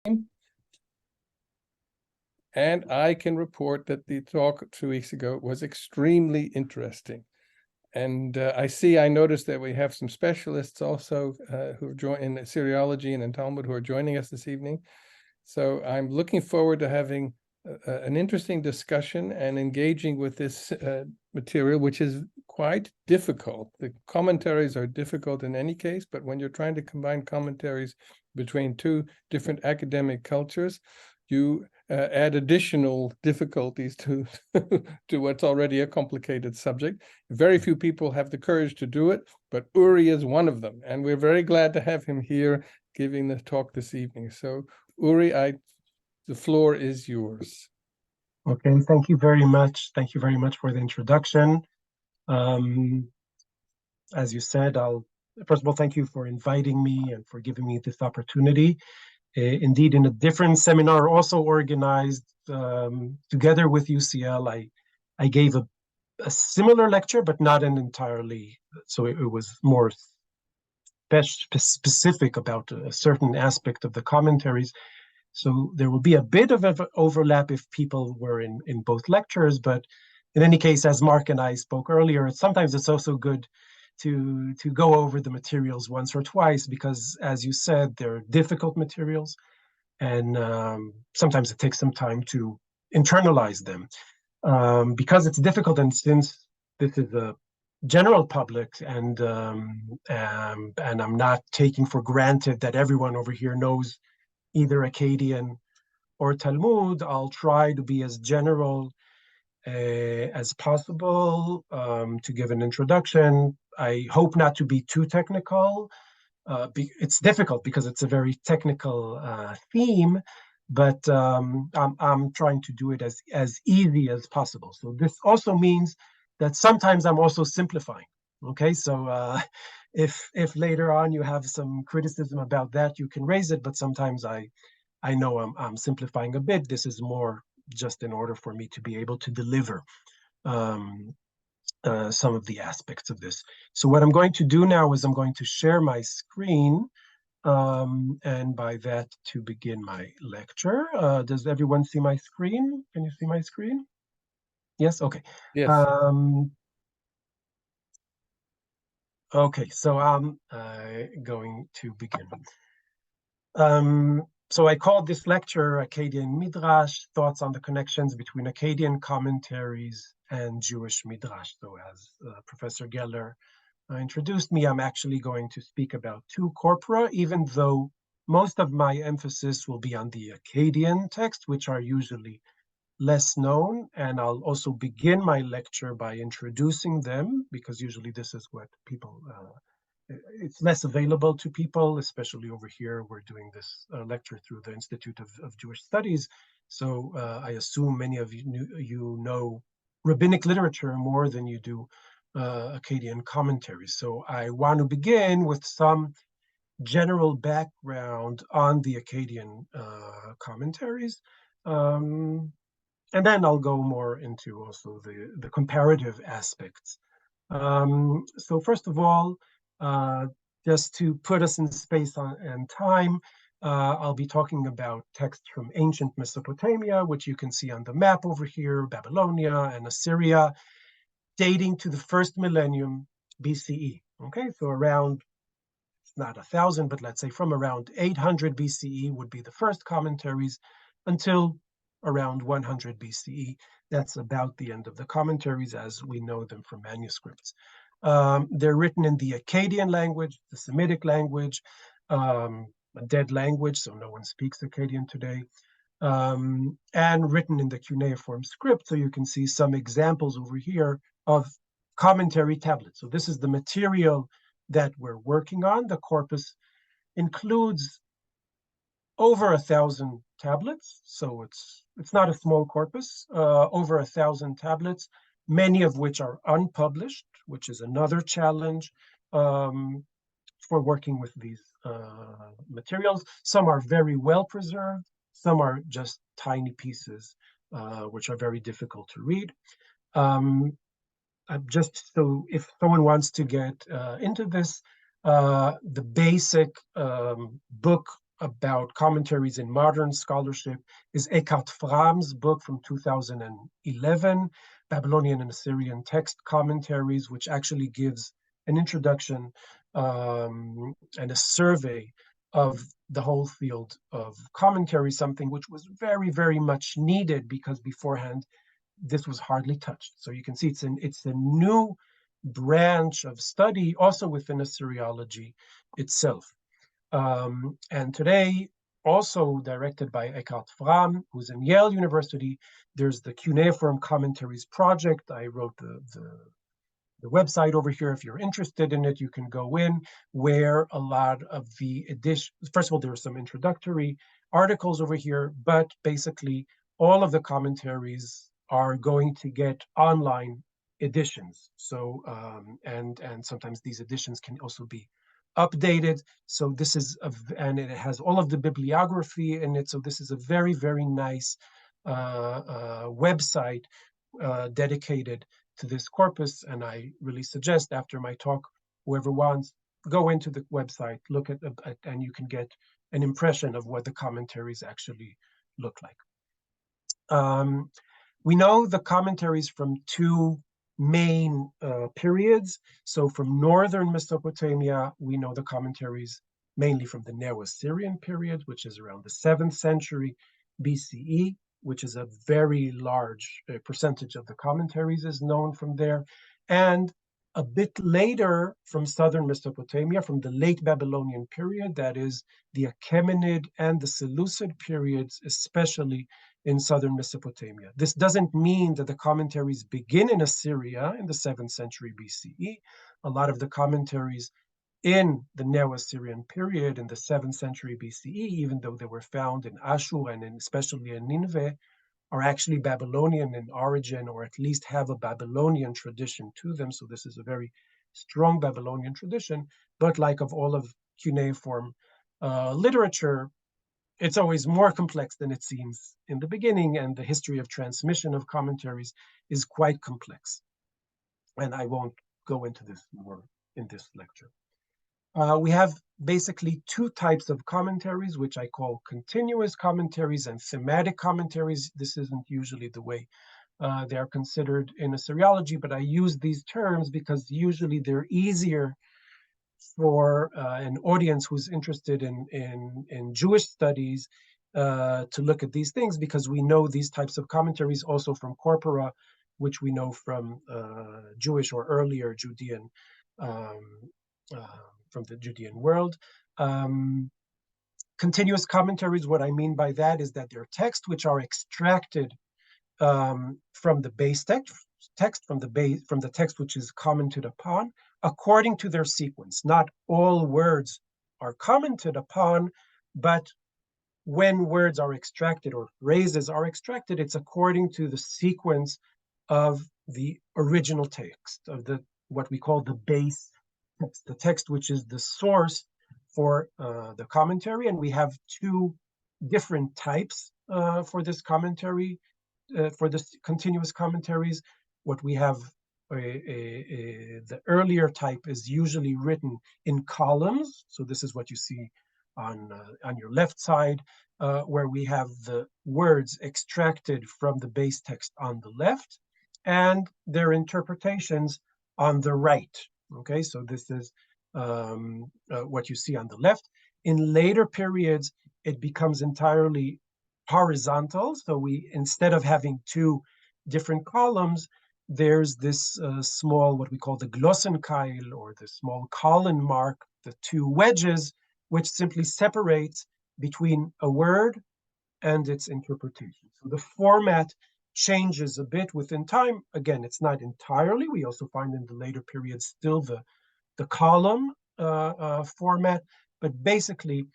And I can report that the talk 2 weeks ago was extremely interesting. And I noticed that we have some specialists also who have joined in Syriology and in Talmud who are joining us this evening. So I'm looking forward to having an interesting discussion and engaging with this material, which is quite difficult. The commentaries are difficult in any case, but when you're trying to combine commentaries between two different academic cultures, you add additional difficulties to to what's already a complicated subject. Very few people have the courage to do it, but Uri is one of them, and we're very glad to have him here giving the talk this evening. So Uri, the floor is yours. Okay, thank you very much. Thank you very much for the introduction. As you said, first of all, thank you for inviting me and for giving me this opportunity. Indeed, in a different seminar also organized together with UCL, I gave a similar lecture, but not an entirely, so it was more specific about a certain aspect of the commentaries. So there will be a bit of an overlap if people were in both lectures, but in any case, as Mark and I spoke earlier, sometimes it's also good to go over the materials once or twice, because as you said, they're difficult materials, and sometimes it takes some time to internalize them. Because it's difficult, and since this is a general public, and I'm not taking for granted that everyone over here knows either Akkadian or Talmud, I'll try to be as general as possible to give an introduction. I hope not to be too technical. It's difficult because it's a very technical theme, but I'm trying to do it as easy as possible. So this also means that sometimes I'm also simplifying. Okay, so if later on you have some criticism about that, you can raise it, but sometimes I know I'm simplifying a bit. This is more just in order for me to be able to deliver some of the aspects of this. So what I'm going to do now is I'm going to share my screen, and by that to begin my lecture. Does everyone see my screen? Can you see my screen? Yes, okay. Yes. Okay, so I'm going to begin. So I called this lecture Akkadian Midrash, Thoughts on the Connections Between Akkadian Commentaries and Jewish Midrash. So as Professor Geller introduced me, I'm actually going to speak about two corpora, even though most of my emphasis will be on the Akkadian text, which are usually less known. And I'll also begin my lecture by introducing them, because usually this is what people it's less available to people, especially over here. We're doing this lecture through the Institute of Jewish Studies. So I assume many of you know rabbinic literature more than you do Akkadian commentaries. So I want to begin with some general background on the Akkadian commentaries. And then I'll go more into also the comparative aspects. So first of all, just to put us in space and time, I'll be talking about texts from ancient Mesopotamia, which you can see on the map over here, Babylonia and Assyria, dating to the first millennium BCE. Okay, so around, it's not 1,000, but let's say from around 800 BCE would be the first commentaries until around 100 BCE. That's about the end of the commentaries as we know them from manuscripts. They're written in the Akkadian language, the Semitic language, a dead language, so no one speaks Akkadian today, and written in the cuneiform script. So you can see some examples over here of commentary tablets. So this is the material that we're working on. The corpus includes over 1,000 tablets, so it's not a small corpus, over 1,000 tablets, many of which are unpublished, which is another challenge for working with these materials. Some are very well preserved, some are just tiny pieces, which are very difficult to read. Just so if someone wants to get into this, the basic book about commentaries in modern scholarship is Eckhart Fromm's book from 2011, Babylonian and Assyrian Text Commentaries, which actually gives an introduction and a survey of the whole field of commentary, something which was very, very much needed because beforehand this was hardly touched. So you can see it's a new branch of study also within Assyriology itself. And today, also directed by Eckhart Fromm, who's in Yale University, there's the Cuneiform Commentaries Project. I wrote the website over here. If you're interested in it, you can go in, where a lot of the edition, first of all, there are some introductory articles over here, but basically all of the commentaries are going to get online editions. So, and sometimes these editions can also be updated. So this is, and it has all of the bibliography in it. So this is a very, very nice website dedicated to this corpus. And I really suggest after my talk, whoever wants, go into the website, look at and you can get an impression of what the commentaries actually look like. We know the commentaries from two main periods. So from northern Mesopotamia, we know the commentaries mainly from the Neo-Assyrian period, which is around the 7th century BCE, which is a very large percentage of the commentaries is known from there. And a bit later from southern Mesopotamia, from the late Babylonian period, that is the Achaemenid and the Seleucid periods, especially in southern Mesopotamia. This doesn't mean that the commentaries begin in Assyria in the 7th century BCE. A lot of the commentaries in the Neo-Assyrian period in the 7th century BCE, even though they were found in Ashur and especially in Nineveh, are actually Babylonian in origin, or at least have a Babylonian tradition to them. So this is a very strong Babylonian tradition. But like of all of cuneiform literature, it's always more complex than it seems in the beginning, and the history of transmission of commentaries is quite complex. And I won't go into this more in this lecture. We have basically two types of commentaries, which I call continuous commentaries and thematic commentaries. This isn't usually the way they are considered in Assyriology, but I use these terms because usually they're easier for an audience who's interested in Jewish studies to look at these things, because we know these types of commentaries also from corpora, which we know from Jewish or earlier Judean, from the Judean world. Continuous commentaries, what I mean by that is that they're texts which are extracted from the base text, from the text which is commented upon, according to their sequence. Not all words are commented upon, but when words are extracted or phrases are extracted, it's according to the sequence of the original text, of what we call the base text, the text which is the source for the commentary. And we have two different types for this commentary, for this continuous commentaries. What we have, the earlier type is usually written in columns. So this is what you see on your left side, where we have the words extracted from the base text on the left and their interpretations on the right. Okay, so this is what you see on the left. In later periods, it becomes entirely horizontal. So we, instead of having two different columns, there's this small, what we call the Glossenkeil, or the small colon mark, the two wedges, which simply separates between a word and its interpretation. So the format changes a bit within time. Again, it's not entirely. We also find in the later periods still the column format, but basically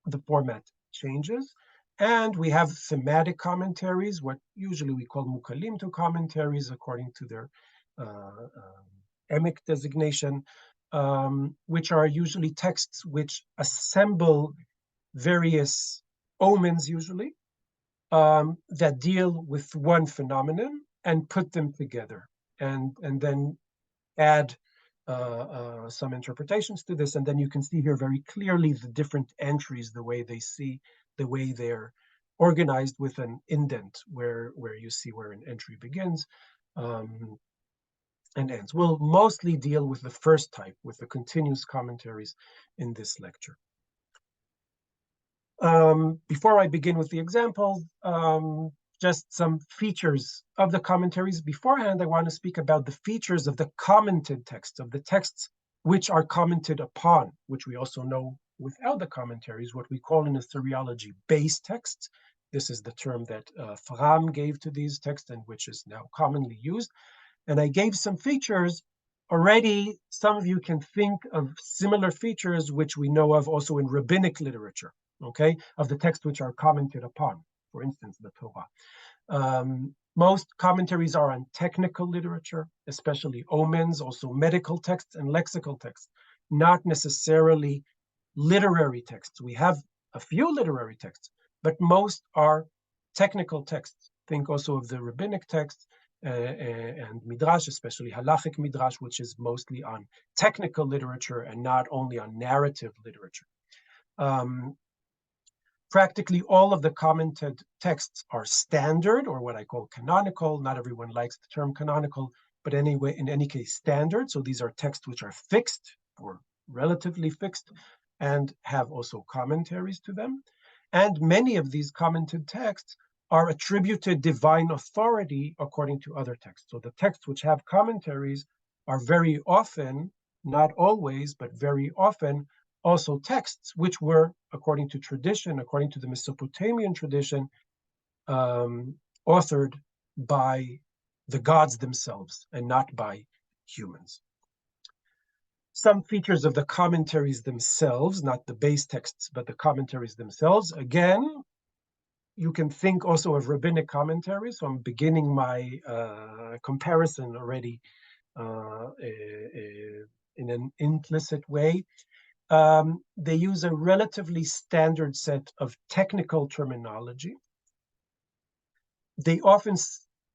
the format changes. And we have thematic commentaries, what usually we call mukalimtu commentaries, according to their emic designation, which are usually texts which assemble various omens, usually, that deal with one phenomenon and put them together, and then add some interpretations to this, and then you can see here very clearly the different entries, the way they're organized with an indent where you see where an entry begins and ends. We'll mostly deal with the first type, with the continuous commentaries in this lecture. Before I begin with the examples, just some features of the commentaries. Beforehand, I want to speak about the features of the commented texts, of the texts which are commented upon, which we also know without the commentaries, what we call in historiology base texts. This is the term that Fram gave to these texts and which is now commonly used. And I gave some features. Already, some of you can think of similar features which we know of also in rabbinic literature, okay, of the texts which are commented upon, for instance, the Torah. Most commentaries are on technical literature, especially omens, also medical texts and lexical texts, not necessarily literary texts. We have a few literary texts, but most are technical texts. Think also of the rabbinic texts and Midrash, especially halachic Midrash, which is mostly on technical literature and not only on narrative literature. Practically all of the commented texts are standard, or what I call canonical. Not everyone likes the term canonical, but anyway, in any case, standard. So these are texts which are fixed or relatively fixed and have also commentaries to them. And many of these commented texts are attributed divine authority according to other texts. So the texts which have commentaries are very often, not always, but very often, also texts which were, according to tradition, according to the Mesopotamian tradition, authored by the gods themselves and not by humans. Some features of the commentaries themselves, not the base texts, but the commentaries themselves. Again, you can think also of rabbinic commentaries. So I'm beginning my comparison already in an implicit way. They use a relatively standard set of technical terminology. They often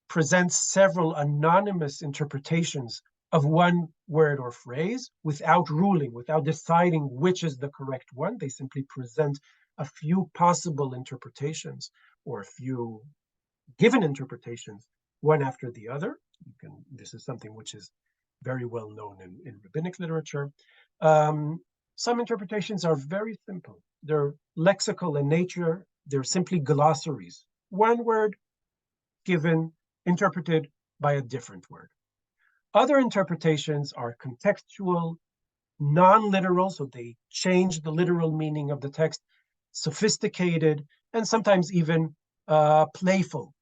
present several anonymous interpretations of one word or phrase without ruling, without deciding which is the correct one. They simply present a few possible interpretations or a few given interpretations, one after the other. This is something which is very well known in rabbinic literature. Some interpretations are very simple. They're lexical in nature. They're simply glossaries. One word given, interpreted by a different word. Other interpretations are contextual, non-literal, so they change the literal meaning of the text, sophisticated, and sometimes even playful.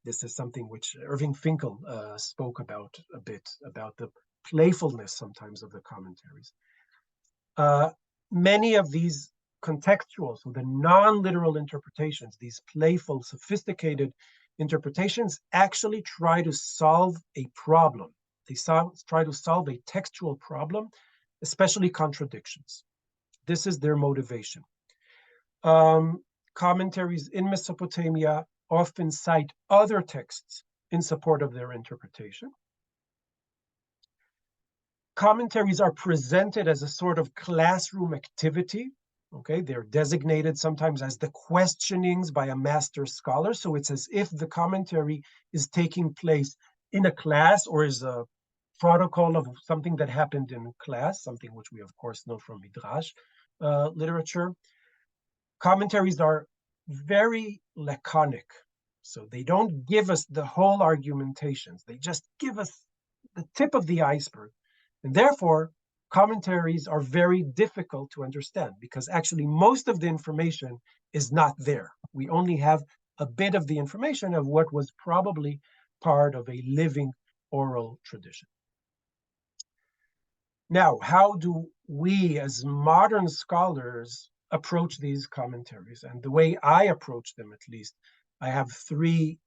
This is something which Irving Finkel spoke about a bit, about the playfulness sometimes of the commentaries. Many of these contextual, so the non-literal interpretations, these playful, sophisticated interpretations actually try to solve a problem. They try to solve a textual problem, especially contradictions. This is their motivation. Commentaries in Mesopotamia often cite other texts in support of their interpretation. Commentaries are presented as a sort of classroom activity. Okay, they're designated sometimes as the questionings by a master scholar. So it's as if the commentary is taking place in a class or is a protocol of something that happened in class, something which we of course know from Midrash literature. Commentaries are very laconic. So they don't give us the whole argumentations. They just give us the tip of the iceberg. And therefore, commentaries are very difficult to understand because actually most of the information is not there. We only have a bit of the information of what was probably part of a living oral tradition. Now, how do we as modern scholars approach these commentaries? And the way I approach them, at least, I have three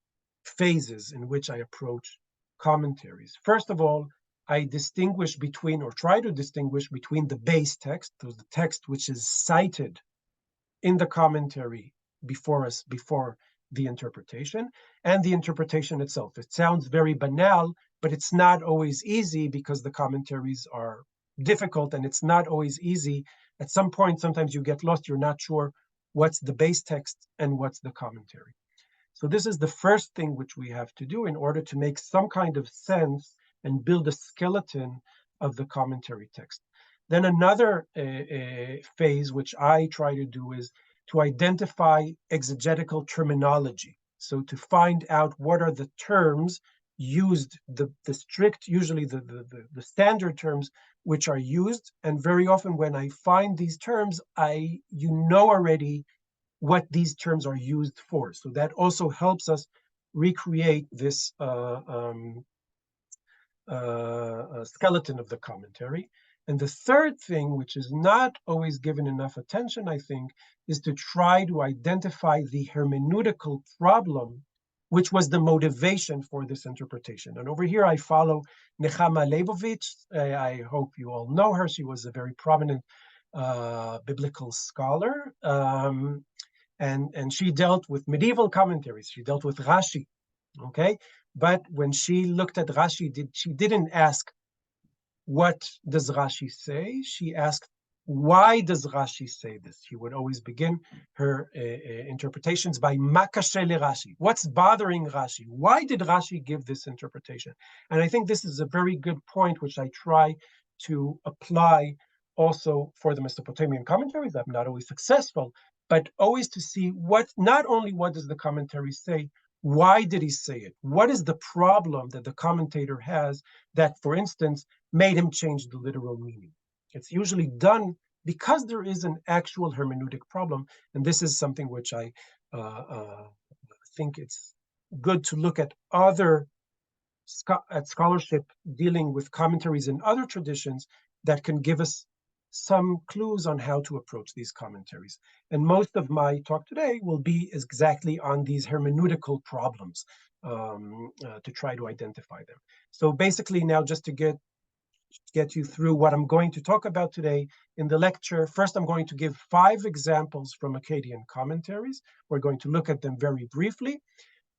phases in which I approach commentaries. First of all, I distinguish between, or try to distinguish between the base text, so the text which is cited in the commentary before the interpretation, and the interpretation itself. It sounds very banal, but it's not always easy because the commentaries are difficult, and it's not always easy. At some point, sometimes you get lost. You're not sure what's the base text and what's the commentary. So this is the first thing which we have to do in order to make some kind of sense and build a skeleton of the commentary text. Then another phase which I try to do is to identify exegetical terminology. So to find out what are the terms used, the strict, usually the standard terms which are used. And very often when I find these terms, you know already what these terms are used for. So that also helps us recreate this skeleton of the commentary. And the third thing, which is not always given enough attention, I think, is to try to identify the hermeneutical problem, which was the motivation for this interpretation. And over here, I follow Nechama Leibovitz. I hope you all know her. She was a very prominent biblical scholar. And she dealt with medieval commentaries. She dealt with Rashi, okay? But when she looked at Rashi, she didn't ask, what does Rashi say? She asked, why does Rashi say this? She would always begin her interpretations by makashe le Rashi. What's bothering Rashi? Why did Rashi give this interpretation? And I think this is a very good point, which I try to apply also for the Mesopotamian commentaries. I'm not always successful, but always to see not only what does the commentary say, why did he say it? What is the problem that the commentator has that, for instance, made him change the literal meaning? It's usually done because there is an actual hermeneutic problem. And this is something which I think it's good to look at scholarship dealing with commentaries in other traditions that can give us some clues on how to approach these commentaries. And most of my talk today will be exactly on these hermeneutical problems to try to identify them. So basically now, just to get you through what I'm going to talk about today in the lecture, first I'm going to give 5 examples from Akkadian commentaries. We're going to look at them very briefly.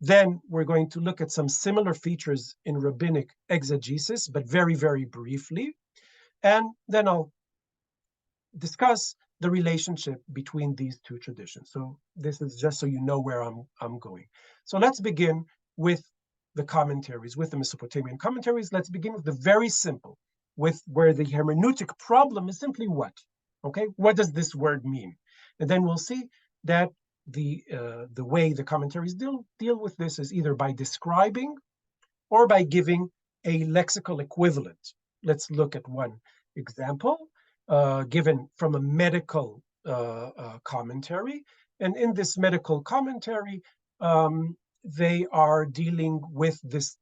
Then we're going to look at some similar features in rabbinic exegesis, but very, very briefly. And then I'll discuss the relationship between these two traditions. So this is just so you know where I'm going. So let's begin with the commentaries, with the Mesopotamian commentaries. Let's begin with the very simple, with where the hermeneutic problem is simply what? Okay, what does this word mean? And then we'll see that the way the commentaries deal with this is either by describing or by giving a lexical equivalent. Let's look at one example given from a medical commentary. And in this medical commentary, they are dealing with this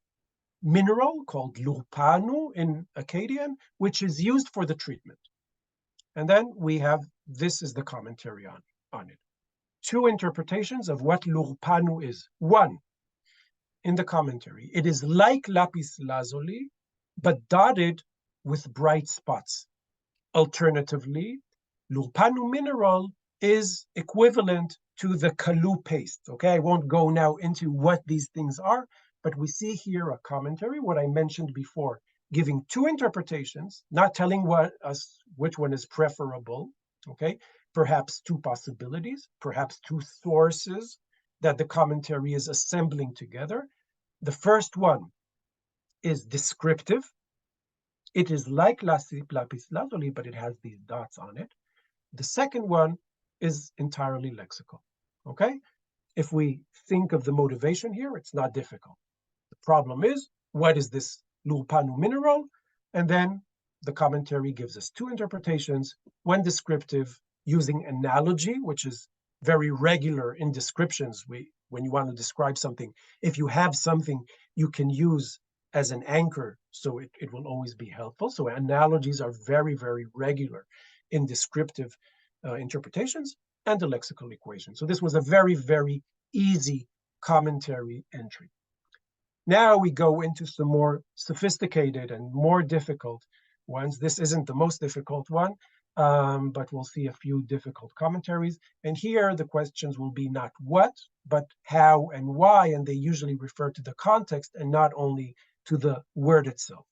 mineral called lurpanu in Akkadian, which is used for the treatment. And then we have, this is the commentary on it. 2 interpretations of what lurpanu is. One, in the commentary, it is like lapis lazuli, but dotted with bright spots. Alternatively, lurpanu mineral is equivalent to the kalu paste. Okay, I won't go now into what these things are, but we see here a commentary, what I mentioned before, giving 2 interpretations, not telling us which one is preferable, okay? Perhaps 2 possibilities, perhaps 2 sources that the commentary is assembling together. The first one is descriptive. It is like lapis lazuli, but it has these dots on it. The second one is entirely lexical, okay? If we think of the motivation here, it's not difficult. The problem is, what is this lurpanu mineral? And then the commentary gives us 2 interpretations, one descriptive using analogy, which is very regular in descriptions. When you want to describe something, if you have something you can use as an anchor, so it will always be helpful. So analogies are very, very regular in descriptive interpretations, and the lexical equation. So this was a very, very easy commentary entry. Now we go into some more sophisticated and more difficult ones. This isn't the most difficult one, but we'll see a few difficult commentaries. And here the questions will be not what, but how and why, and they usually refer to the context and not only to the word itself.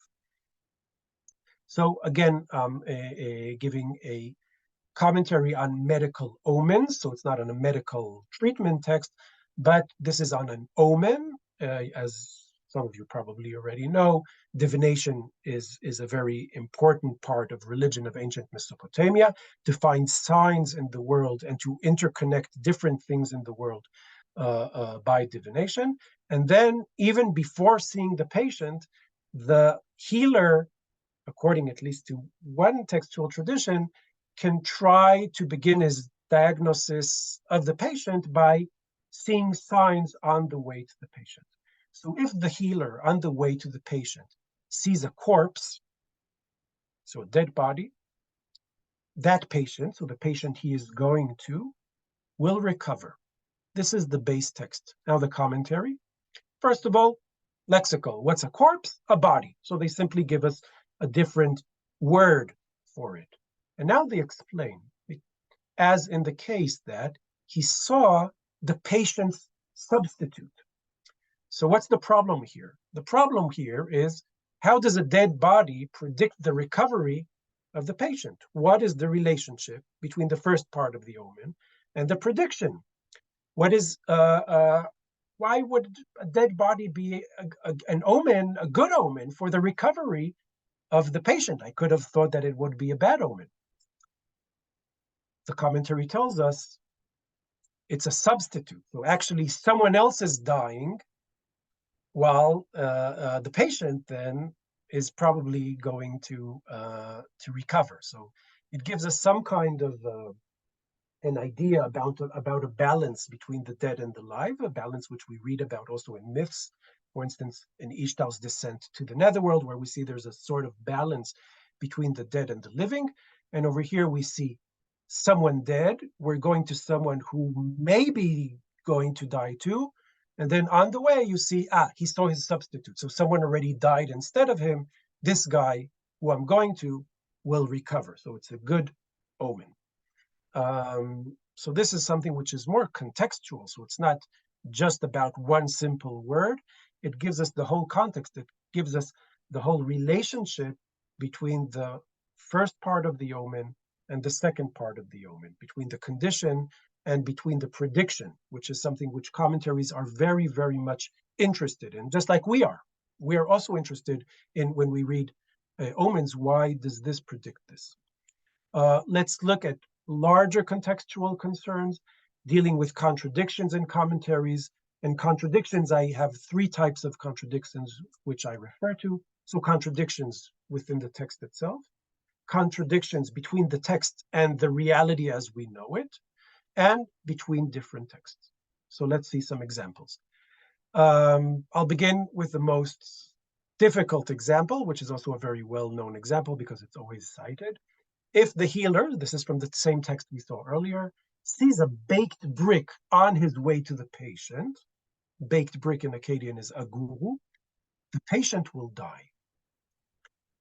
So again, giving a commentary on medical omens. So it's not on a medical treatment text, but this is on an omen. As some of you probably already know, divination is a very important part of religion of ancient Mesopotamia, to find signs in the world and to interconnect different things in the world by divination. And then even before seeing the patient, the healer, according at least to one textual tradition, can try to begin his diagnosis of the patient by seeing signs on the way to the patient. So if the healer on the way to the patient sees a corpse, so a dead body, that patient, so the patient he is going to, will recover. This is the base text. Now the commentary. First of all, lexical. What's a corpse? A body. So they simply give us a different word for it. And now they explain, as in the case that he saw the patient's substitute. So what's the problem here? The problem here is, how does a dead body predict the recovery of the patient? What is the relationship between the first part of the omen and the prediction? What is, why would a dead body be an omen, a good omen for the recovery of the patient? I could have thought that it would be a bad omen. The commentary tells us it's a substitute. So actually someone else is dying while the patient then is probably going to recover. So it gives us some kind of an idea about a balance between the dead and the alive, a balance which we read about also in myths. For instance, in Ishtar's descent to the netherworld, where we see there's a sort of balance between the dead and the living. And over here we see someone dead, we're going to someone who may be going to die too. And then on the way, you see, he saw his substitute. So someone already died instead of him. This guy, who I'm going to, will recover. So it's a good omen. So this is something which is more contextual. So it's not just about one simple word. It gives us the whole context. It gives us the whole relationship between the first part of the omen and the second part of the omen, between the condition and between the prediction, which is something which commentaries are very, very much interested in, just like we are. We are also interested in, when we read omens, why does this predict this? Let's look at larger contextual concerns dealing with contradictions in commentaries. And contradictions, I have three types of contradictions which I refer to. So contradictions within the text itself, contradictions between the text and the reality as we know it, and between different texts. So let's see some examples. I'll begin with the most difficult example, which is also a very well-known example because it's always cited. If the healer, this is from the same text we saw earlier, sees a baked brick on his way to the patient, baked brick in Akkadian is aguru, the patient will die.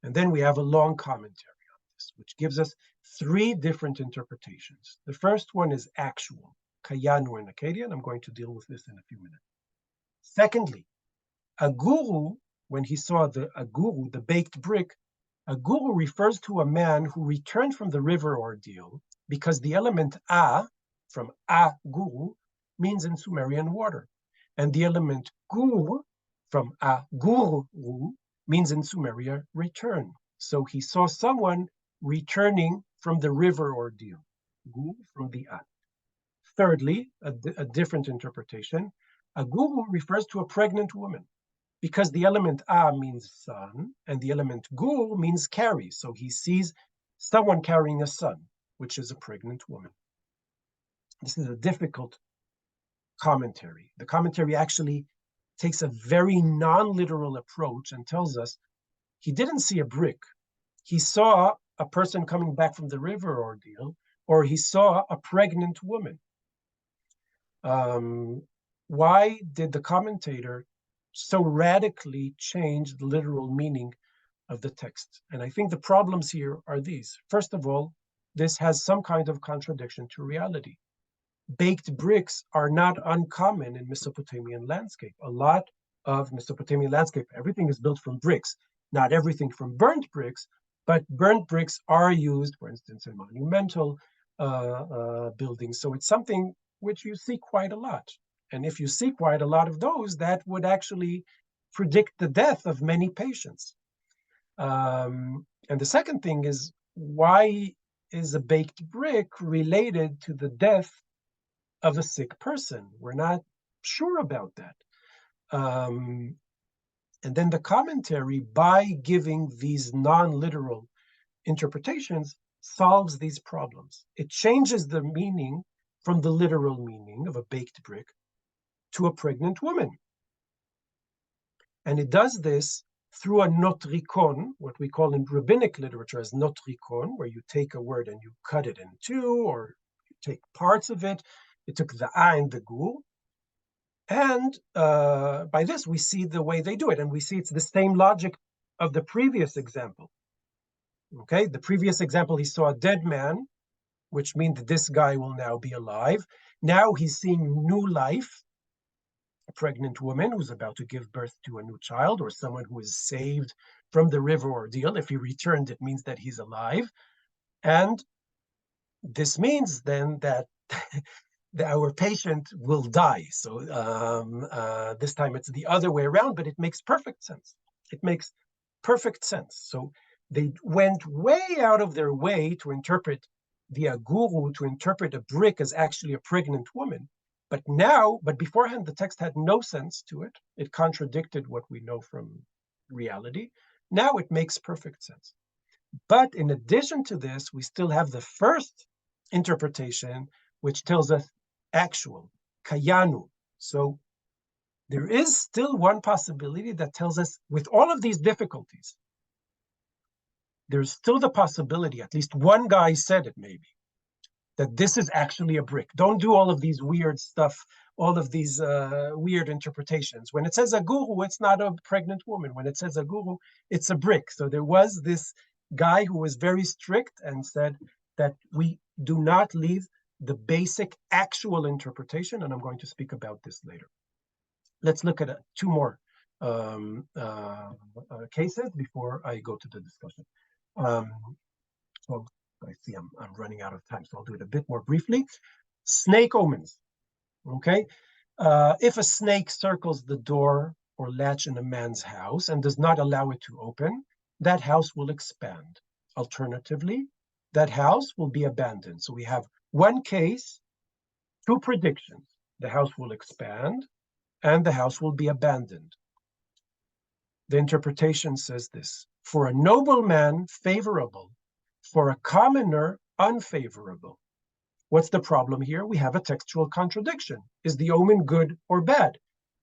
And then we have a long commentary on this, which gives us three different interpretations. The first one is actual, kayanu in Akkadian. I'm going to deal with this in a few minutes. Secondly, aguru, when he saw the aguru, the baked brick, aguru refers to a man who returned from the river ordeal because the element a, from aguru, means in Sumerian water. And the element gur, from aguru, means in Sumeria return. So he saw someone returning from the river ordeal, gur from the a. Thirdly, a different interpretation, aguru refers to a pregnant woman, because the element a means son, and the element gur means carry. So he sees someone carrying a son, which is a pregnant woman. This is a difficult commentary. The commentary actually takes a very non-literal approach and tells us he didn't see a brick. He saw a person coming back from the river ordeal, or he saw a pregnant woman. Why did the commentator so radically change the literal meaning of the text? And I think the problems here are these. First of all, this has some kind of contradiction to reality. Baked bricks are not uncommon in Mesopotamian landscape. A lot of Mesopotamian landscape. Everything is built from bricks, not everything from burnt bricks, but burnt bricks are used, for instance, in monumental buildings. So it's something which you see quite a lot. And if you see quite a lot of those, that would actually predict the death of many patients. And the second thing is, why is a baked brick related to the death of a sick person? We're not sure about that. And then the commentary, by giving these non-literal interpretations, solves these problems. It changes the meaning from the literal meaning of a baked brick to a pregnant woman. And it does this through a notrikon, what we call in rabbinic literature as notrikon, where you take a word and you cut it in two, or you take parts of it. It took the a and the gur. And by this, we see the way they do it. And we see it's the same logic of the previous example. Okay, the previous example, he saw a dead man, which means that this guy will now be alive. Now he's seeing new life, a pregnant woman who's about to give birth to a new child, or someone who is saved from the river ordeal. If he returned, it means that he's alive. And this means then that our patient will die. So this time it's the other way around, but it makes perfect sense. It makes perfect sense. So they went way out of their way to interpret the aguru, to interpret a brick as actually a pregnant woman. But beforehand, the text had no sense to it. It contradicted what we know from reality. Now it makes perfect sense. But in addition to this, we still have the first interpretation, which tells us actual, kayanu. So there is still one possibility that tells us, with all of these difficulties, there's still the possibility, at least one guy said it maybe, that this is actually a brick. Don't do all of these weird stuff, all of these weird interpretations. When it says a guru, it's not a pregnant woman. When it says a guru, it's a brick. So there was this guy who was very strict and said that we do not leave the basic actual interpretation, and I'm going to speak about this later. Let's look at two more cases before I go to the discussion. So I see I'm running out of time, so I'll do it a bit more briefly. Snake omens, okay? If a snake circles the door or latch in a man's house and does not allow it to open, that house will expand. Alternatively, that house will be abandoned. So we have one case, two predictions. The house will expand and the house will be abandoned. The interpretation says this: for a nobleman, favorable; for a commoner, unfavorable. What's the problem here? We have a textual contradiction. Is the omen good or bad?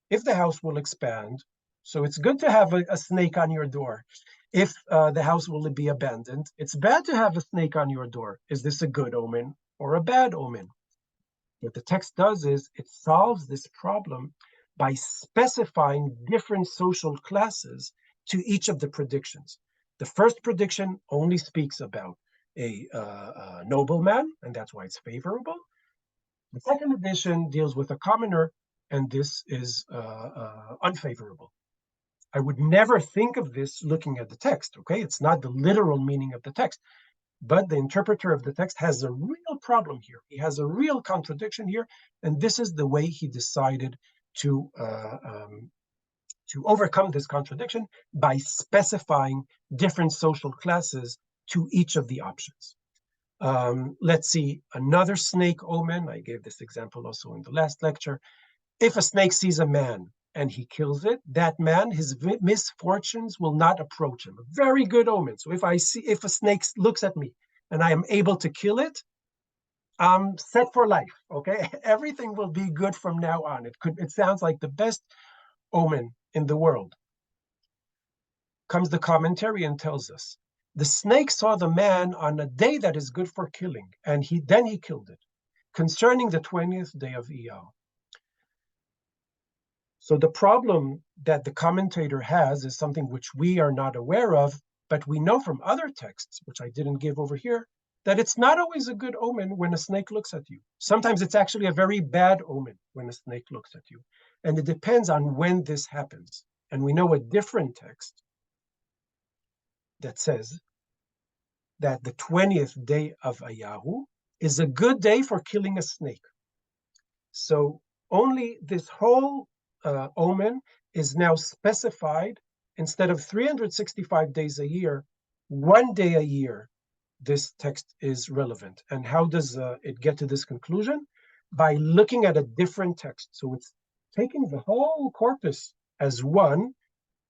If the house will expand, so it's good to have a snake on your door. If the house will be abandoned, it's bad to have a snake on your door. Is this a good omen or a bad omen? What the text does is it solves this problem by specifying different social classes to each of the predictions. The first prediction only speaks about a nobleman, and that's why it's favorable. The second edition deals with a commoner, and this is unfavorable. I would never think of this looking at the text, okay? It's not the literal meaning of the text, but the interpreter of the text has a real problem here. He has a real contradiction here, and this is the way he decided to overcome this contradiction by specifying different social classes to each of the options. Let's see another snake omen. I gave this example also in the last lecture. If a snake sees a man and he kills it, that man, his misfortunes will not approach him. A very good omen. So if a snake looks at me and I am able to kill it, I'm set for life, okay? Everything will be good from now on. It sounds like the best omen in the world. Comes the commentary and tells us, the snake saw the man on a day that is good for killing, and then he killed it, concerning the 20th day of Iyar. So the problem that the commentator has is something which we are not aware of, but we know from other texts, which I didn't give over here, that it's not always a good omen when a snake looks at you. Sometimes it's actually a very bad omen when a snake looks at you. And it depends on when this happens. And we know a different text that says that the 20th day of Ayahu is a good day for killing a snake. So only this whole omen is now specified. Instead of 365 days a year, 1 day a year, this text is relevant. And how does it get to this conclusion? By looking at a different text. So it's taking the whole corpus as one,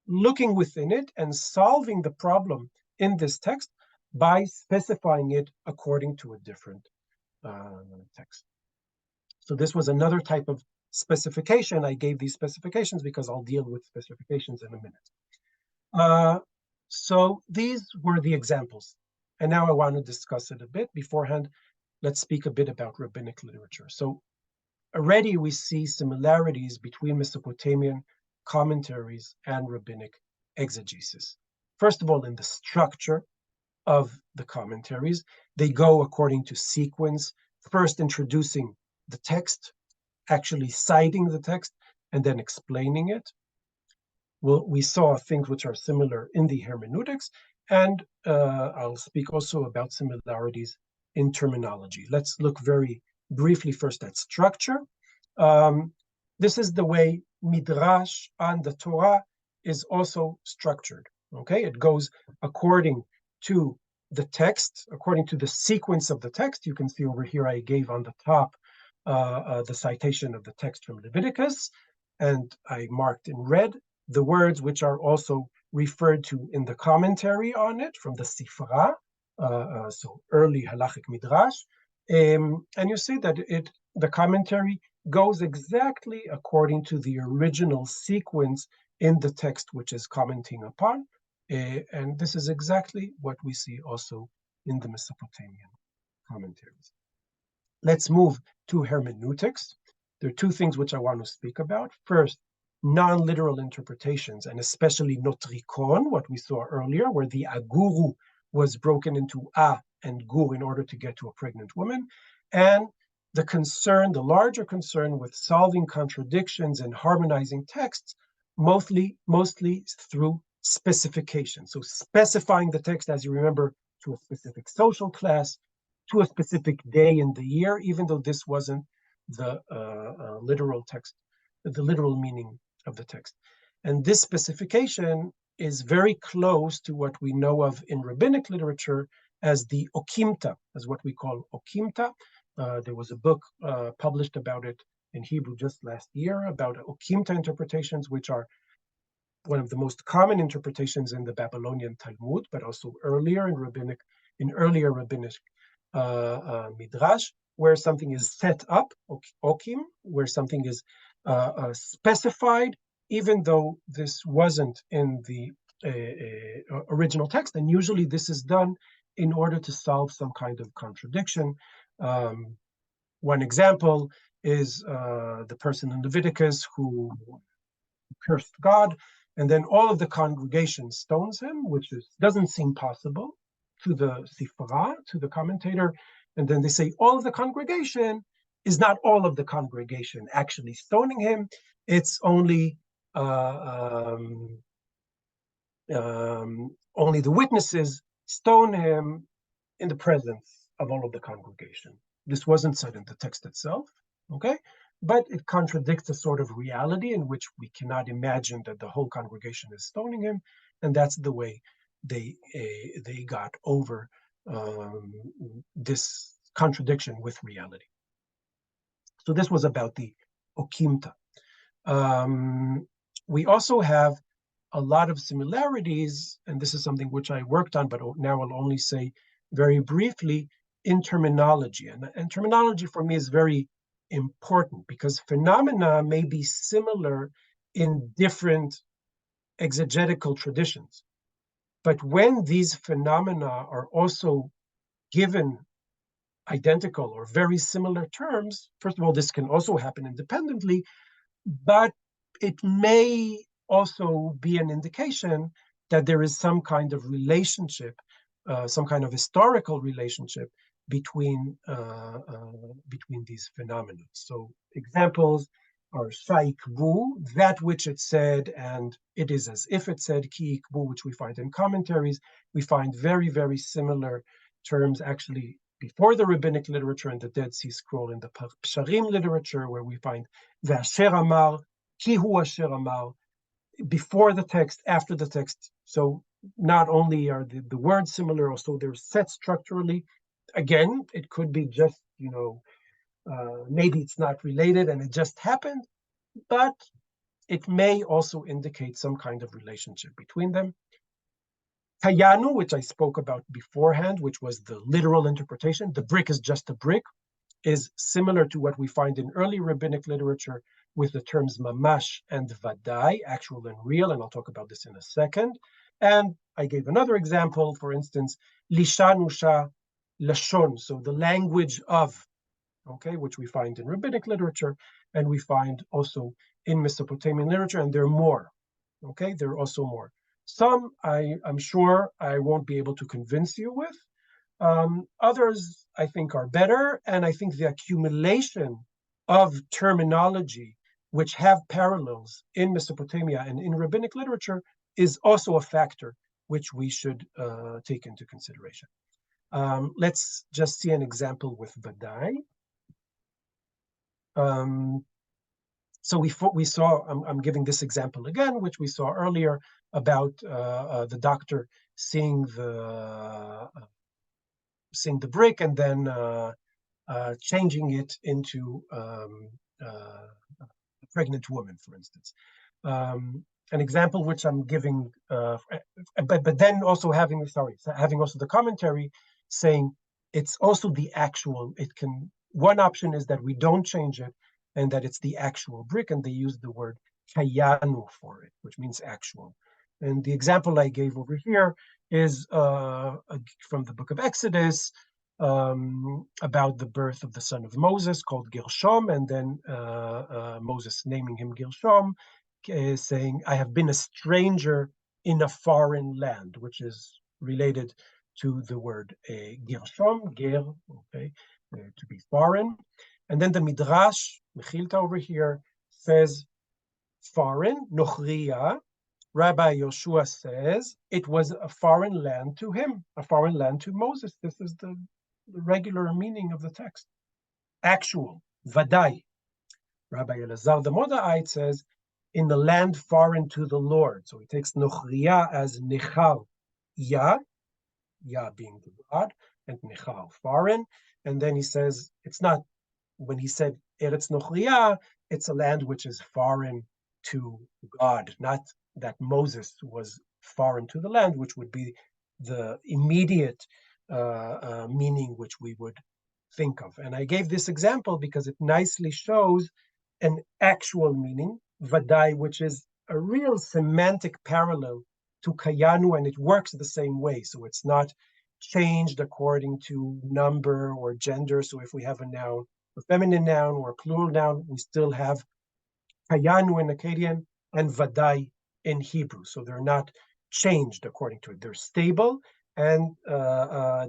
looking within it and solving the problem in this text by specifying it according to a different text. So this was another type of specification. I gave these specifications because I'll deal with specifications in a minute. So these were the examples. And now I want to discuss it a bit. Beforehand, let's speak a bit about rabbinic literature. So already we see similarities between Mesopotamian commentaries and rabbinic exegesis. First of all, in the structure of the commentaries, they go according to sequence, first introducing the text, actually citing the text, and then explaining it. Well, we saw things which are similar in the hermeneutics, and I'll speak also about similarities in terminology. Let's look very briefly first at structure. This is the way Midrash on the Torah is also structured. Okay, it goes according to the text, according to the sequence of the text. You can see over here I gave on the top the citation of the text from Leviticus, and I marked in red the words which are also referred to in the commentary on it from the Sifra, so early halachic midrash. And you see that the commentary goes exactly according to the original sequence in the text which is commenting upon. And this is exactly what we see also in the Mesopotamian commentaries. Let's move to hermeneutics. There are two things which I want to speak about. First, non-literal interpretations, and especially notrikon, what we saw earlier, where the aguru was broken into a and gur in order to get to a pregnant woman, and the concern, the larger concern with solving contradictions and harmonizing texts, mostly through specification. So specifying the text, as you remember, to a specific social class, to a specific day in the year, even though this wasn't the literal text, the literal meaning of the text. And this specification is very close to what we know of in rabbinic literature as the okimta, as what we call okimta. There was a book published about it in Hebrew just last year about okimta interpretations, which are one of the most common interpretations in the Babylonian Talmud, but also earlier in earlier rabbinic midrash, where something is set up, okim, where something is specified, even though this wasn't in the original text. And usually this is done in order to solve some kind of contradiction. One example is the person in Leviticus who cursed God, and then all of the congregation stones him, which doesn't seem possible to the Sifra, to the commentator. And then they say all of the congregation is not all of the congregation actually stoning him. It's only the witnesses stone him in the presence of all of the congregation. This wasn't said in the text itself, okay? But it contradicts a sort of reality in which we cannot imagine that the whole congregation is stoning him, and that's the way they got over this contradiction with reality. So this was about the okimta. We also have a lot of similarities, and this is something which I worked on, but now I'll only say very briefly, in terminology. And terminology for me is very important because phenomena may be similar in different exegetical traditions. But when these phenomena are also given identical or very similar terms, first of all, this can also happen independently, but it may also be an indication that there is some kind of relationship, some kind of historical relationship between these phenomena. So examples are shaikbu, that which it said, and it is as if it said, ki ikbu, which we find in commentaries. We find very, very similar terms actually before the rabbinic literature in the Dead Sea Scroll, in the Psharim literature, where we find ve'asher amar, ki hu asher amar, before the text, after the text. So not only are the words similar, also they're set structurally. Again, it could be just, maybe it's not related and it just happened, but it may also indicate some kind of relationship between them. Kayanu, which I spoke about beforehand, which was the literal interpretation, the brick is just a brick, is similar to what we find in early rabbinic literature with the terms mamash and vadai, actual and real, and I'll talk about this in a second. And I gave another example, for instance, lishanusha lashon, so the language of, okay, which we find in rabbinic literature, and we find also in Mesopotamian literature, and there are more, okay? There are also more. Some I'm sure I won't be able to convince you with. Others I think are better, and I think the accumulation of terminology which have parallels in Mesopotamia and in rabbinic literature is also a factor which we should take into consideration. Let's just see an example with Vadai. So we saw, I'm giving this example again, which we saw earlier about the doctor seeing the brick and then changing it into a pregnant woman, for instance. An example which I'm giving, but then also having also the commentary saying it's also the actual. One option is that we don't change it, and that it's the actual brick, and they use the word kayanu for it, which means actual. And the example I gave over here is from the book of Exodus, about the birth of the son of Moses called Gershom, and then Moses naming him Gershom, saying, I have been a stranger in a foreign land, which is related to the word Gershom, ger, okay, to be foreign. And then the Midrash, Mechilta over here, says foreign, Nochriya. Rabbi Yoshua says it was a foreign land to him, a foreign land to Moses. This is the regular meaning of the text. Actual, Vadai. Rabbi Elazar the Modaite says, in the land foreign to the Lord. So he takes Nochriya as Nechar, Ya being the God, and Nechar, foreign. And then he says, it's not, when he said Eretz Nochriya, it's a land which is foreign to God, not that Moses was foreign to the land, which would be the immediate meaning which we would think of. And I gave this example because it nicely shows an actual meaning, Vadai, which is a real semantic parallel to Kayanu, and it works the same way. So it's not changed according to number or gender. So if we have a noun, a feminine noun or a plural noun, we still have Kayanu in Akkadian and Vadai in Hebrew. So they're not changed according to it. They're stable, and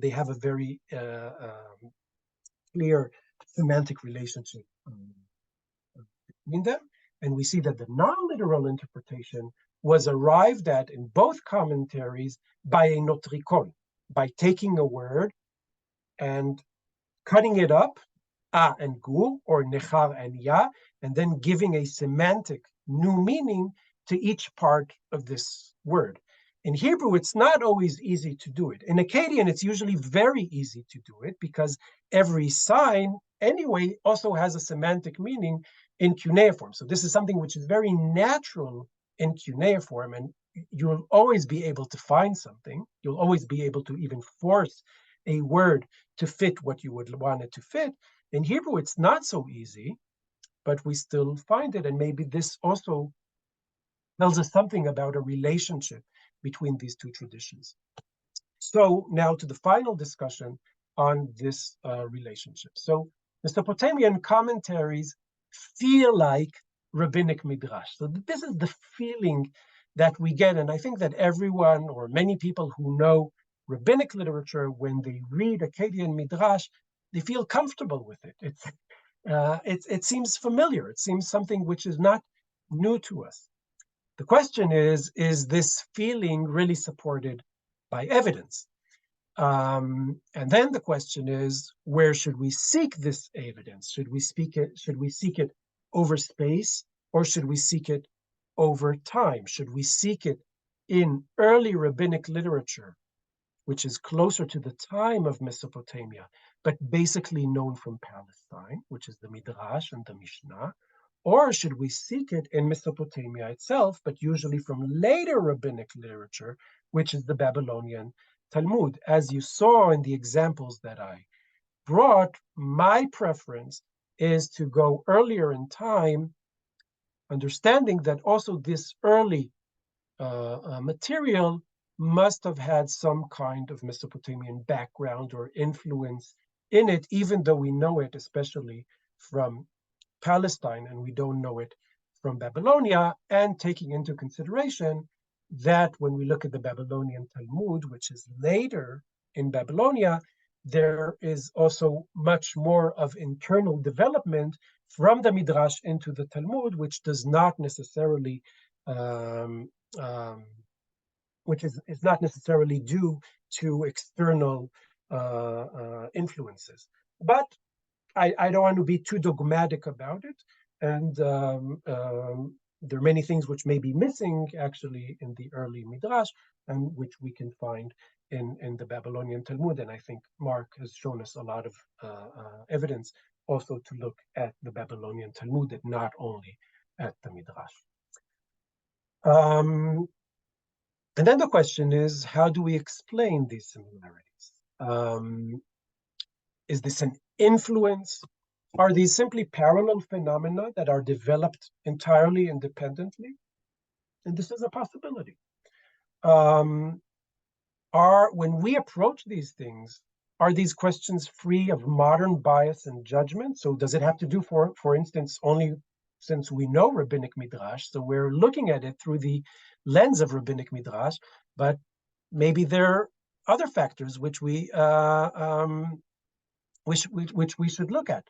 they have a very clear semantic relationship between them. And we see that the non-literal interpretation was arrived at in both commentaries by a notrikon, by taking a word and cutting it up, a and gu, or nechar and ya, and then giving a semantic new meaning to each part of this word. In Hebrew, it's not always easy to do it. In Akkadian, it's usually very easy to do it because every sign, anyway, also has a semantic meaning in cuneiform. So this is something which is very natural in cuneiform, and you'll always be able to find something. You'll always be able to even force a word to fit what you would want it to fit. In Hebrew, it's not so easy, but we still find it. And maybe this also tells us something about a relationship between these two traditions. So now to the final discussion on this relationship. So Mesopotamian commentaries feel like rabbinic midrash. So this is the feeling that we get. And I think that everyone or many people who know rabbinic literature, when they read Akkadian Midrash, they feel comfortable with it. It seems familiar. It seems something which is not new to us. The question is this feeling really supported by evidence? And then the question is, where should we seek this evidence? Should we seek it over space, or should we seek it over time? Should we seek it in early rabbinic literature, which is closer to the time of Mesopotamia, but basically known from Palestine, which is the Midrash and the Mishnah? Or should we seek it in Mesopotamia itself, but usually from later rabbinic literature, which is the Babylonian Talmud? As you saw in the examples that I brought, my preference is to go earlier in time, understanding that also this early material must have had some kind of Mesopotamian background or influence in it, even though we know it especially from Palestine and we don't know it from Babylonia, and taking into consideration that when we look at the Babylonian Talmud, which is later in Babylonia, there is also much more of internal development from the Midrash into the Talmud, which does not necessarily which is not necessarily due to external influences. But I don't want to be too dogmatic about it. And there are many things which may be missing actually in the early Midrash, and which we can find in the Babylonian Talmud. And I think Mark has shown us a lot of evidence also to look at the Babylonian Talmud and not only at the Midrash. And then the question is, how do we explain these similarities? Is this an influence? Are these simply parallel phenomena that are developed entirely independently? And this is a possibility. When we approach these things, are these questions free of modern bias and judgment? So does it have to do, for instance, only since we know Rabbinic Midrash, so we're looking at it through the lens of Rabbinic Midrash, but maybe there are other factors which we should look at?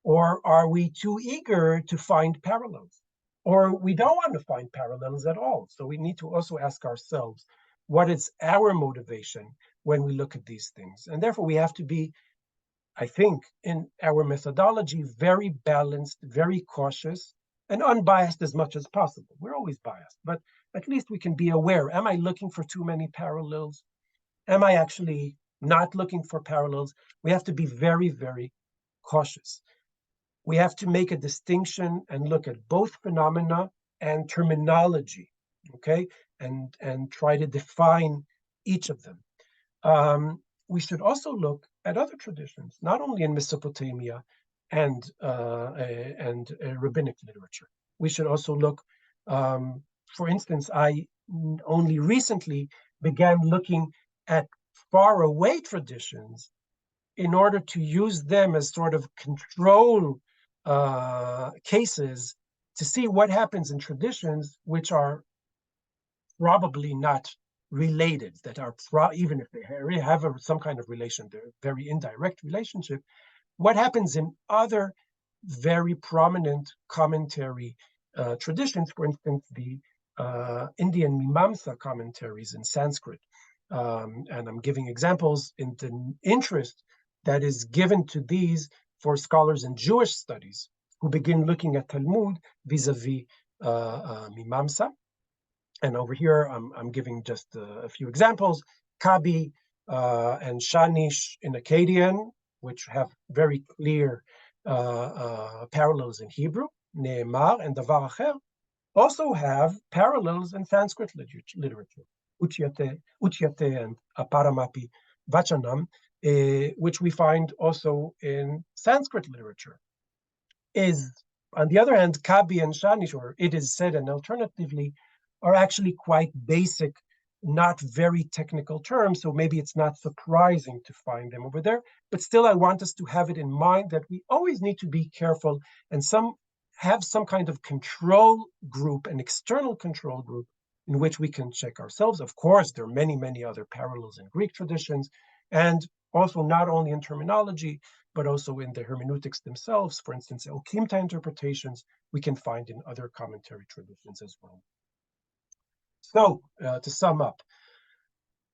Or are we too eager to find parallels? Or we don't want to find parallels at all. So we need to also ask ourselves, what is our motivation when we look at these things? And therefore we have to be, I think, in our methodology, very balanced, very cautious, and unbiased as much as possible. We're always biased, but at least we can be aware. Am I looking for too many parallels? Am I actually not looking for parallels? We have to be very, very cautious. We have to make a distinction and look at both phenomena and terminology, okay? And try to define each of them. We should also look at other traditions, not only in Mesopotamia and rabbinic literature. We should also look, for instance, I only recently began looking at faraway traditions in order to use them as sort of control cases to see what happens in traditions which are probably not related, that are even if they have some kind of relation, they're very indirect relationship. What happens in other very prominent commentary traditions, for instance, the Indian Mimamsa commentaries in Sanskrit. And I'm giving examples in the interest that is given to these for scholars in Jewish studies who begin looking at Talmud vis-a-vis Mimamsa. And over here, I'm giving just a few examples. Gabbay and Shanish in Akkadian, which have very clear parallels in Hebrew. Ne'emar and Davar Acher also have parallels in Sanskrit literature. Uchyate and Aparamapi Vachanam, which we find also in Sanskrit literature. On the other hand, Gabbay and Shanish, or it is said, and alternatively, are actually quite basic, not very technical terms, so maybe it's not surprising to find them over there. But still, I want us to have it in mind that we always need to be careful and have some kind of control group, an external control group, in which we can check ourselves. Of course, there are many, many other parallels in Greek traditions, and also not only in terminology, but also in the hermeneutics themselves. For instance, Okimta interpretations we can find in other commentary traditions as well. So, to sum up,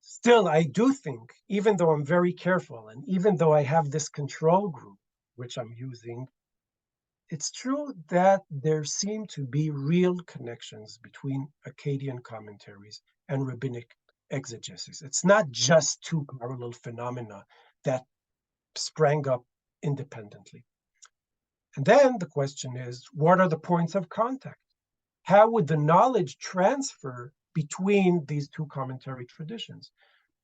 still, I do think, even though I'm very careful, and even though I have this control group, which I'm using, it's true that there seem to be real connections between Akkadian commentaries and rabbinic exegesis. It's not just two parallel phenomena that sprang up independently. And then the question is, what are the points of contact? How would the knowledge transfer between these two commentary traditions?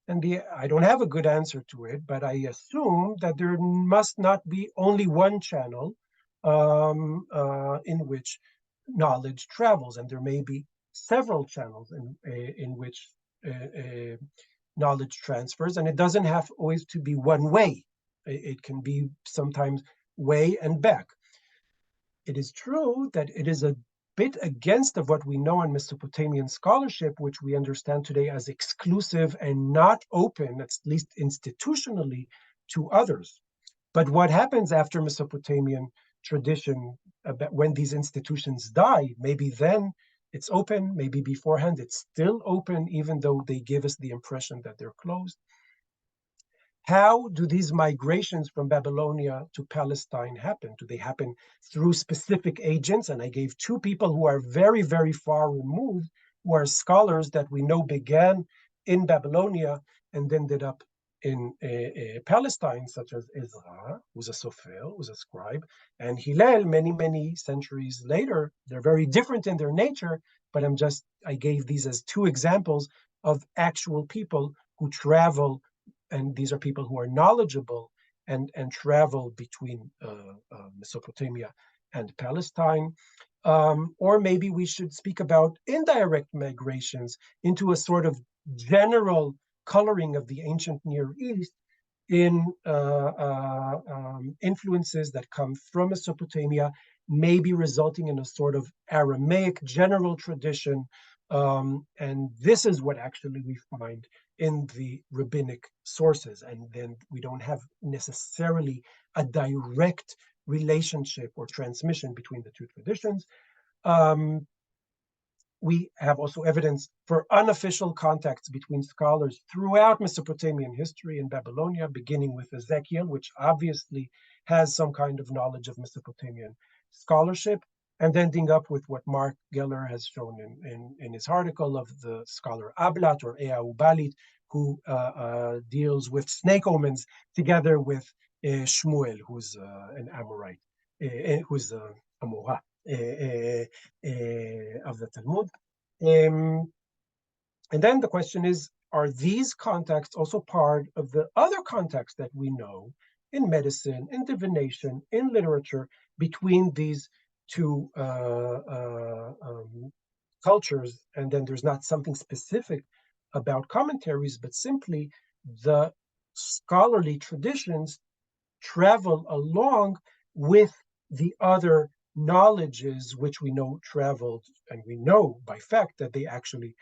And I don't have a good answer to it, but I assume that there must not be only one channel in which knowledge travels, and there may be several channels in which knowledge transfers, and it doesn't have always to be one way. It can be sometimes way and back. It is true that it is a bit against of what we know in Mesopotamian scholarship, which we understand today as exclusive and not open, at least institutionally, to others. But what happens after Mesopotamian tradition, when these institutions die, maybe then it's open, maybe beforehand it's still open, even though they give us the impression that they're closed. How do these migrations from Babylonia to Palestine happen? Do they happen through specific agents? And I gave two people who are very, very far removed, who are scholars that we know began in Babylonia and then ended up in Palestine, such as Ezra, who's a sofer, who's a scribe, and Hillel, many, many centuries later. They're very different in their nature, but I gave these as two examples of actual people who travel, and these are people who are knowledgeable and travel between Mesopotamia and Palestine. Or maybe we should speak about indirect migrations into a sort of general coloring of the ancient Near East in influences that come from Mesopotamia, maybe resulting in a sort of Aramaic general tradition. And this is what actually we find in the rabbinic sources. And then we don't have necessarily a direct relationship or transmission between the two traditions. We have also evidence for unofficial contacts between scholars throughout Mesopotamian history in Babylonia, beginning with Ezekiel, which obviously has some kind of knowledge of Mesopotamian scholarship, and ending up with what Mark Geller has shown in his article of the scholar Ablat or Ea Ubalit, who deals with snake omens together with Shmuel, who's an Amorite, who's a Amorah of the Talmud. And then the question is, are these contacts also part of the other contacts that we know in medicine, in divination, in literature, between these two cultures? And then there's not something specific about commentaries, but simply the scholarly traditions travel along with the other knowledges which we know traveled, and we know by fact that they actually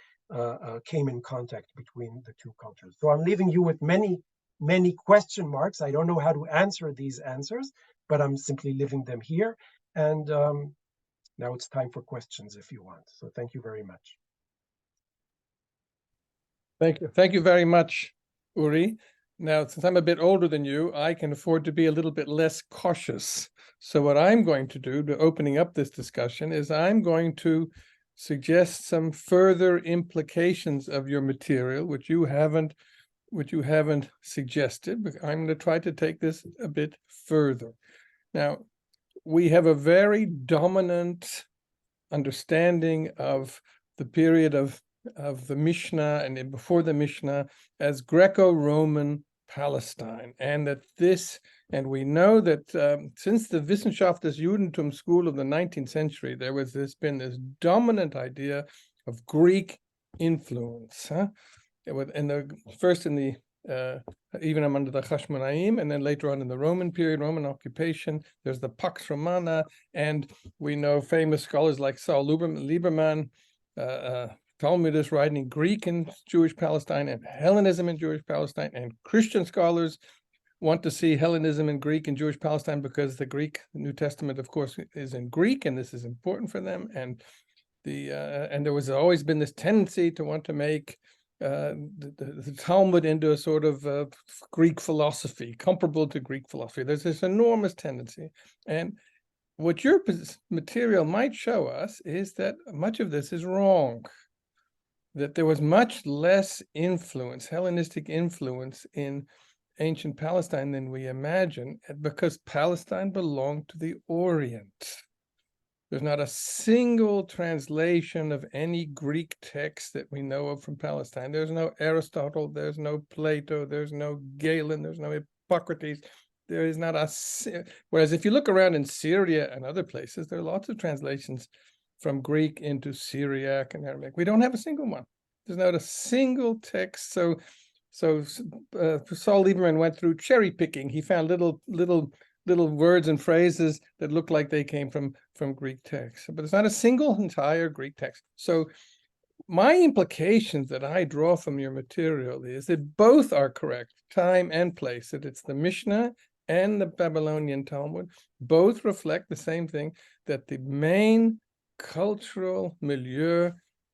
came in contact between the two cultures. So I'm leaving you with many, many question marks. I don't know how to answer these answers, but I'm simply leaving them here. And now it's time for questions if you want. So thank you very much. Thank you. Thank you very much, Uri. Now, since I'm a bit older than you, I can afford to be a little bit less cautious. So what I'm going to do to opening up this discussion is I'm going to suggest some further implications of your material, which you haven't suggested, but I'm going to try to take this a bit further. Now, we have a very dominant understanding of the period of the Mishnah and before the Mishnah as Greco-Roman Palestine, and we know that since the Wissenschaft des Judentum school of the 19th century, there was been this dominant idea of Greek influence. First in the even under the Hashmonaim, and then later on in the Roman period, Roman occupation, there's the Pax Romana, and we know famous scholars like Saul Lieberman Talmudists writing Greek in Jewish Palestine and Hellenism in Jewish Palestine, and Christian scholars want to see Hellenism in Greek and Jewish Palestine because the New Testament, of course, is in Greek, and this is important for them. And there was always been this tendency to want to make the Talmud into a sort of Greek philosophy, comparable to Greek philosophy. There's this enormous tendency. And what your material might show us is that much of this is wrong, that there was much less influence, Hellenistic influence in ancient Palestine than we imagine, because Palestine belonged to the Orient. There's not a single translation of any Greek text that we know of from Palestine. There's no Aristotle, there's no Plato, there's no Galen, there's no Hippocrates. There is not a... Whereas if you look around in Syria and other places, there are lots of translations from Greek into Syriac and Aramaic. We don't have a single one. There's not a single text. So Saul Lieberman went through cherry picking. He found little words and phrases that look like they came from Greek texts, but it's not a single entire Greek text. So my implications that I draw from your material is that both are correct, time and place, that it's the Mishnah and the Babylonian Talmud, both reflect the same thing, that the main cultural milieu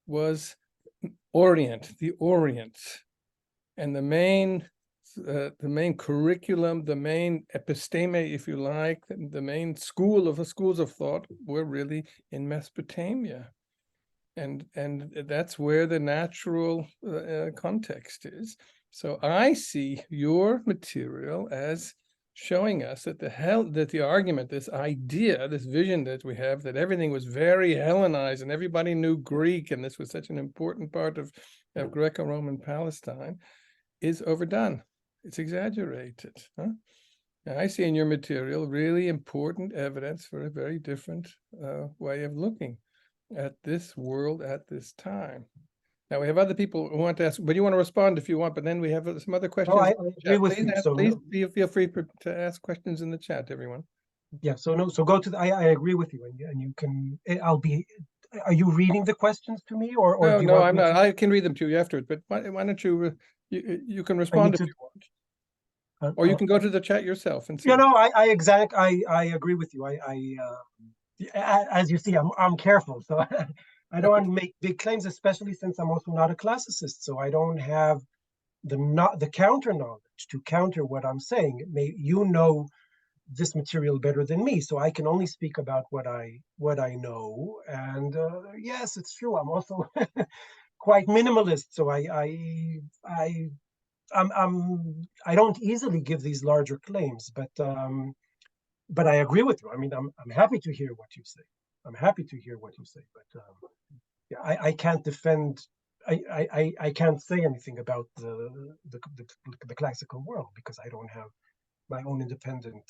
was Orient, the Orient, and the main curriculum, the main episteme, if you like, the main schools of thought were really in Mesopotamia, and that's where the natural context is. So I see your material as showing us that the argument, this idea, this vision that we have, that everything was very Hellenized and everybody knew Greek, and this was such an important part of Greco-Roman Palestine, is overdone. It's exaggerated. Huh? Now, I see in your material really important evidence for a very different way of looking at this world at this time. Now, we have other people who want to ask, but you want to respond if you want, but then we have some other questions. No, I agree with you. So please feel free to ask questions in the chat, everyone. Yeah, so go to I agree with you, and you can, are you reading the questions to me, or do you No, want I'm me not. to? I can read them to you afterwards, but why don't you can respond if you want. Or you can go to the chat yourself and see. You know, I agree with you. As you see, I'm careful, so I don't want to make big claims, especially since I'm also not a classicist. So I don't have the counter knowledge to counter what I'm saying. You know this material better than me, so I can only speak about what I know. And yes, it's true. I'm also quite minimalist, so I don't easily give these larger claims, but I agree with you. I mean, I'm happy to hear what you say. I'm happy to hear what you say, but yeah, I can't defend. I can't say anything about the classical world because I don't have my own independent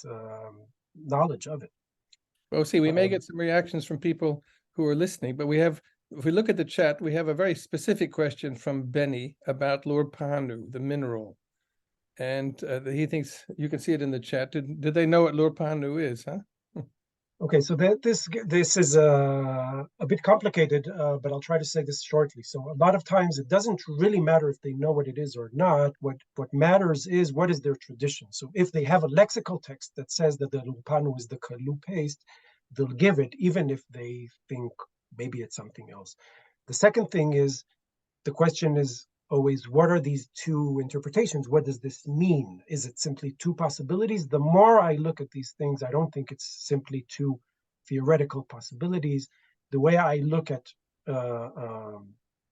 knowledge of it. Well, see, we may get some reactions from people who are listening, but if we look at the chat, we have a very specific question from Benny about Lord Panu, the mineral. And he thinks, you can see it in the chat. Did they know what Lord Panu is, huh? Okay, so this is a bit complicated, but I'll try to say this shortly. So a lot of times it doesn't really matter if they know what it is or not. What matters is what is their tradition. So if they have a lexical text that says that the lupanu is the kalu paste, they'll give it, even if they think maybe it's something else. The second thing is, the question is always, what are these two interpretations? What does this mean? Is it simply two possibilities? The more I look at these things, I don't think it's simply two theoretical possibilities. The way I look at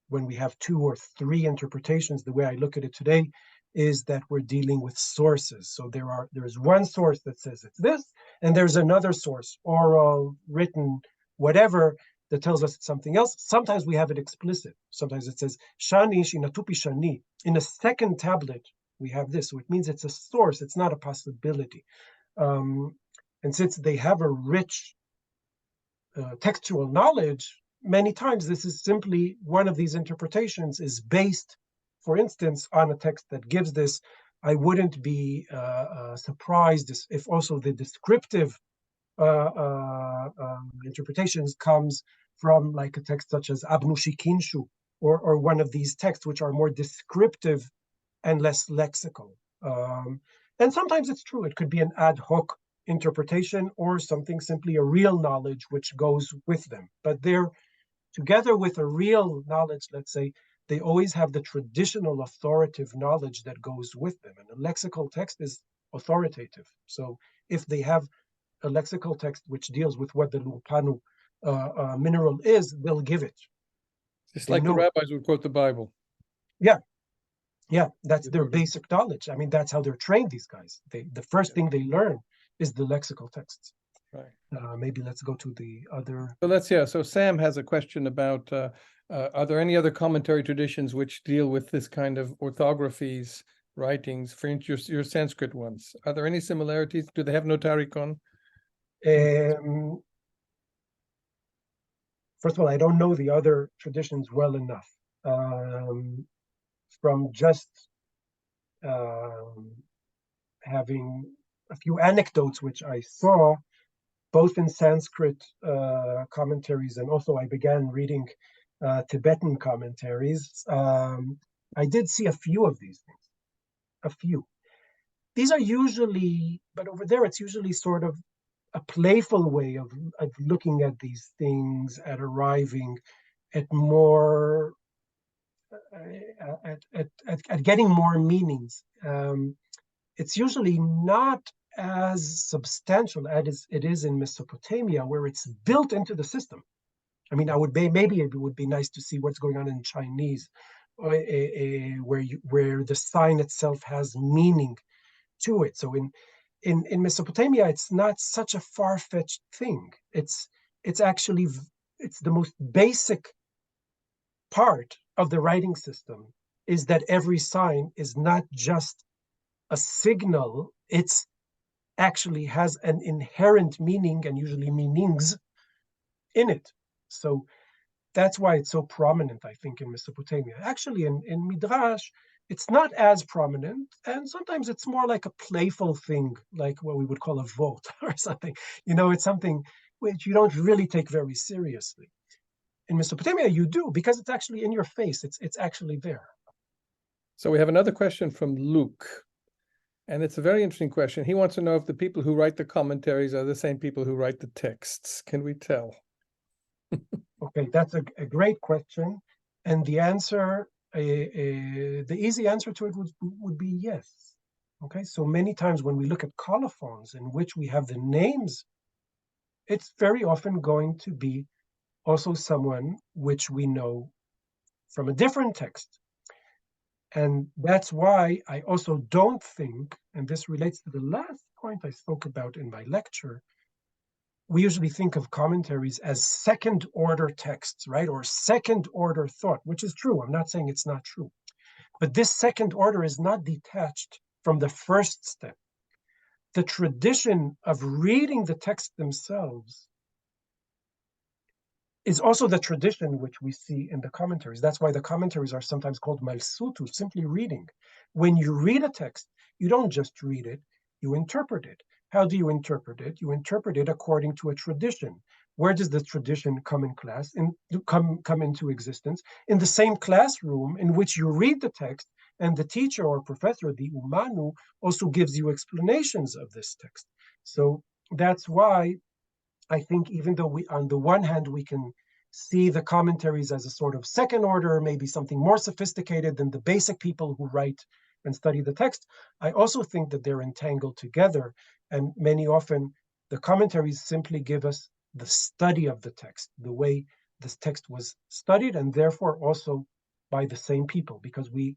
when we have two or three interpretations, the way I look at it today is that we're dealing with sources. So there is one source that says it's this, and there's another source, oral, written, whatever, that tells us it's something else. Sometimes we have it explicit. Sometimes it says shani shinatupi shani. In a second tablet, we have this. So it means it's a source. It's not a possibility. And since they have a rich textual knowledge, many times this is simply one of these interpretations is based, for instance, on a text that gives this. I wouldn't be surprised if also the descriptive interpretations comes from like a text such as Abnu Shikinshu or one of these texts which are more descriptive and less lexical. And sometimes it's true, it could be an ad hoc interpretation or something simply a real knowledge which goes with them. But they're together with a real knowledge, let's say, they always have the traditional authoritative knowledge that goes with them. And a lexical text is authoritative. So if they have a lexical text which deals with what the lupanu mineral is, they'll give it. Just like the rabbis would quote the Bible. Yeah. Yeah, that's their basic knowledge. I mean, that's how they're trained, these guys. The first thing they learn is the lexical texts. Right. Maybe let's go to the other. So so Sam has a question about, are there any other commentary traditions which deal with this kind of orthographies, writings, for instance, your Sanskrit ones? Are there any similarities? Do they have notarikon? First of all, I don't know the other traditions well enough. From just having a few anecdotes which I saw, both in Sanskrit commentaries, and also I began reading Tibetan commentaries. I did see a few of these things, a few. These are usually, but over there it's usually sort of a playful way of looking at these things, at arriving at more, at getting more meanings. It's usually not as substantial as it is in Mesopotamia, where it's built into the system. I mean, maybe it would be nice to see what's going on in Chinese, where the sign itself has meaning to it. So in Mesopotamia, it's not such a far-fetched thing. It's actually the most basic part of the writing system is that every sign is not just a signal, it's actually has an inherent meaning and usually meanings in it. So that's why it's so prominent, I think, in Mesopotamia. Actually, in Midrash, it's not as prominent, and sometimes it's more like a playful thing, like what we would call a vote or something. It's something which you don't really take very seriously. In Mesopotamia, you do, because it's actually in your face. It's actually there. So we have another question from Luke, and it's a very interesting question. He wants to know if the people who write the commentaries are the same people who write the texts. Can we tell? Okay, that's a great question. And the answer, the easy answer to it would be yes. Okay, so many times when we look at colophons in which we have the names, it's very often going to be also someone which we know from a different text. And that's why I also don't think, and this relates to the last point I spoke about in my lecture, we usually think of commentaries as second order texts, right? Or second order thought, which is true. I'm not saying it's not true. But this second order is not detached from the first step. The tradition of reading the text themselves is also the tradition which we see in the commentaries. That's why the commentaries are sometimes called malsutu, simply reading. When you read a text, you don't just read it, you interpret it. How do you interpret it? You interpret it according to a tradition. Where does the tradition come in class, come into existence? In the same classroom in which you read the text, and the teacher or professor, the umanu, also gives you explanations of this text. So that's why I think, even though on the one hand, we can see the commentaries as a sort of second order, maybe something more sophisticated than the basic people who write and study the text, I also think that they're entangled together. And many often, the commentaries simply give us the study of the text, the way this text was studied, and therefore also by the same people, because we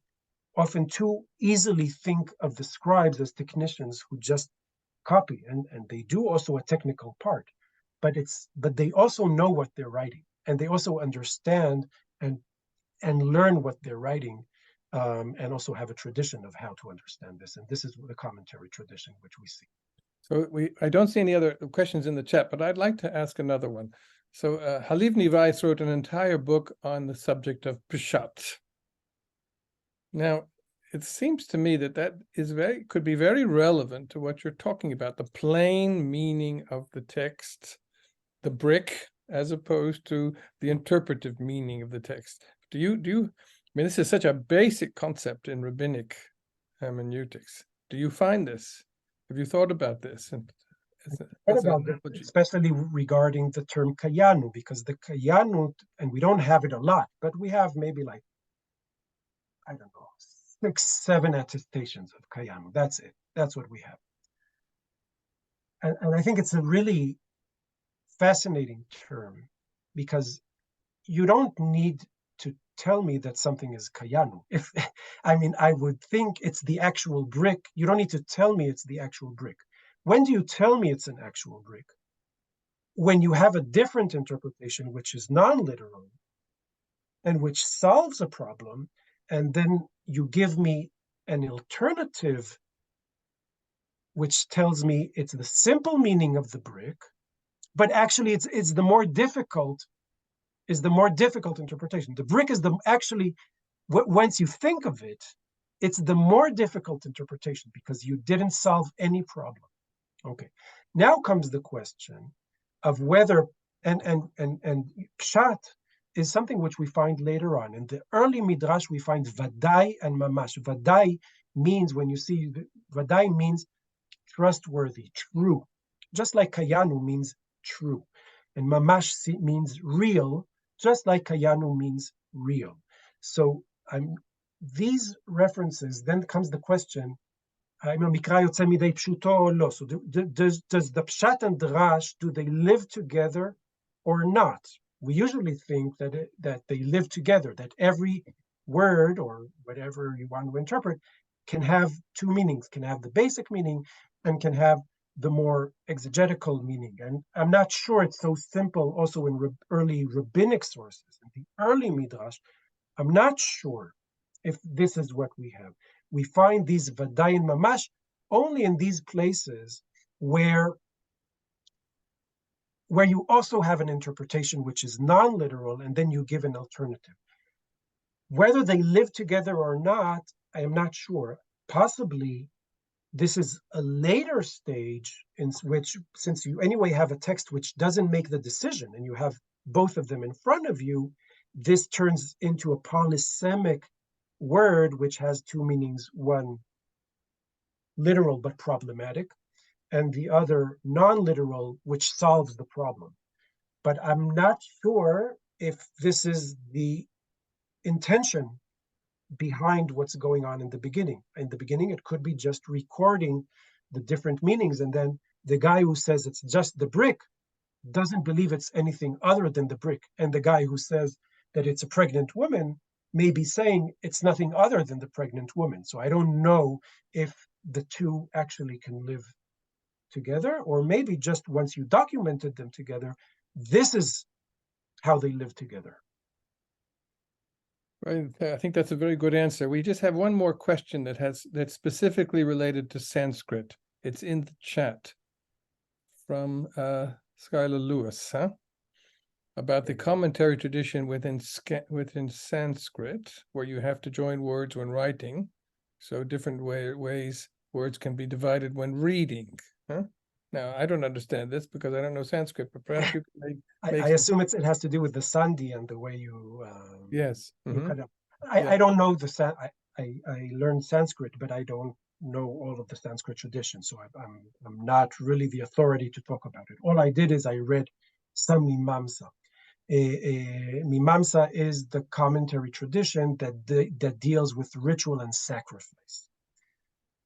often too easily think of the scribes as technicians who just copy, and they do also a technical part. But they also know what they're writing, and they also understand and learn what they're writing, and also have a tradition of how to understand this. And this is the commentary tradition which we see. So I don't see any other questions in the chat, but I'd like to ask another one. So Haliv Nivais wrote an entire book on the subject of Peshat. Now, it seems to me that could be very relevant to what you're talking about, the plain meaning of the text, the brick, as opposed to the interpretive meaning of the text. Do you, I mean, this is such a basic concept in rabbinic hermeneutics. Do you find this? Have you thought about this? And What about this, especially regarding the term kayanu, because the kayanu, and we don't have it a lot, but we have maybe like, I don't know, 6, 7 attestations of kayanu. That's it. That's what we have. And I think it's a really fascinating term, because you don't need to tell me that something is kayanu. If I mean, I would think it's the actual brick. You don't need to tell me it's the actual brick. When do you tell me it's an actual brick? When you have a different interpretation, which is non-literal, and which solves a problem, and then you give me an alternative which tells me it's the simple meaning of the brick, but actually it's the more difficult interpretation. The brick is once you think of it, it's the more difficult interpretation because you didn't solve any problem. Okay, now comes the question of whether, and pshat is something which we find later on. In the early Midrash, we find vadai and mamash. Vadai means, when you see, vadai means trustworthy, true. Just like kayanu means true. And mamash means real, just like kayanu means real. So these references, then comes the question, so does the pshat and drash, do they live together or not? We usually think that they live together, that every word or whatever you want to interpret can have two meanings, can have the basic meaning and can have the more exegetical meaning. And I'm not sure it's so simple also in early rabbinic sources. In the early Midrash, I'm not sure if this is what we have. We find these vadai and mamash only in these places where you also have an interpretation which is non-literal, and then you give an alternative. Whether they live together or not, I am not sure. Possibly this is a later stage in which, since you anyway have a text which doesn't make the decision and you have both of them in front of you, this turns into a polysemic word which has two meanings, one literal but problematic, and the other non-literal, which solves the problem. But I'm not sure if this is the intention behind what's going on in the beginning. In the beginning, it could be just recording the different meanings, and then the guy who says it's just the brick doesn't believe it's anything other than the brick. And the guy who says that it's a pregnant woman may be saying it's nothing other than the pregnant woman. So I don't know if the two actually can live together, or maybe just once you documented them together, this is how they live together. Right. I think that's a very good answer. We just have one more question that's specifically related to Sanskrit. It's in the chat from Skylar Lewis, about the commentary tradition within Sanskrit, where you have to join words when writing. So different ways words can be divided when reading. Now, I don't understand this because I don't know Sanskrit, but perhaps you can I assume it has to do with the sandhi and the way you... yes. You kind of, I don't know I learned Sanskrit, but I don't know all of the Sanskrit tradition, so I'm not really the authority to talk about it. All I did is I read some Mimamsa. Mimamsa is the commentary tradition that deals with ritual and sacrifice.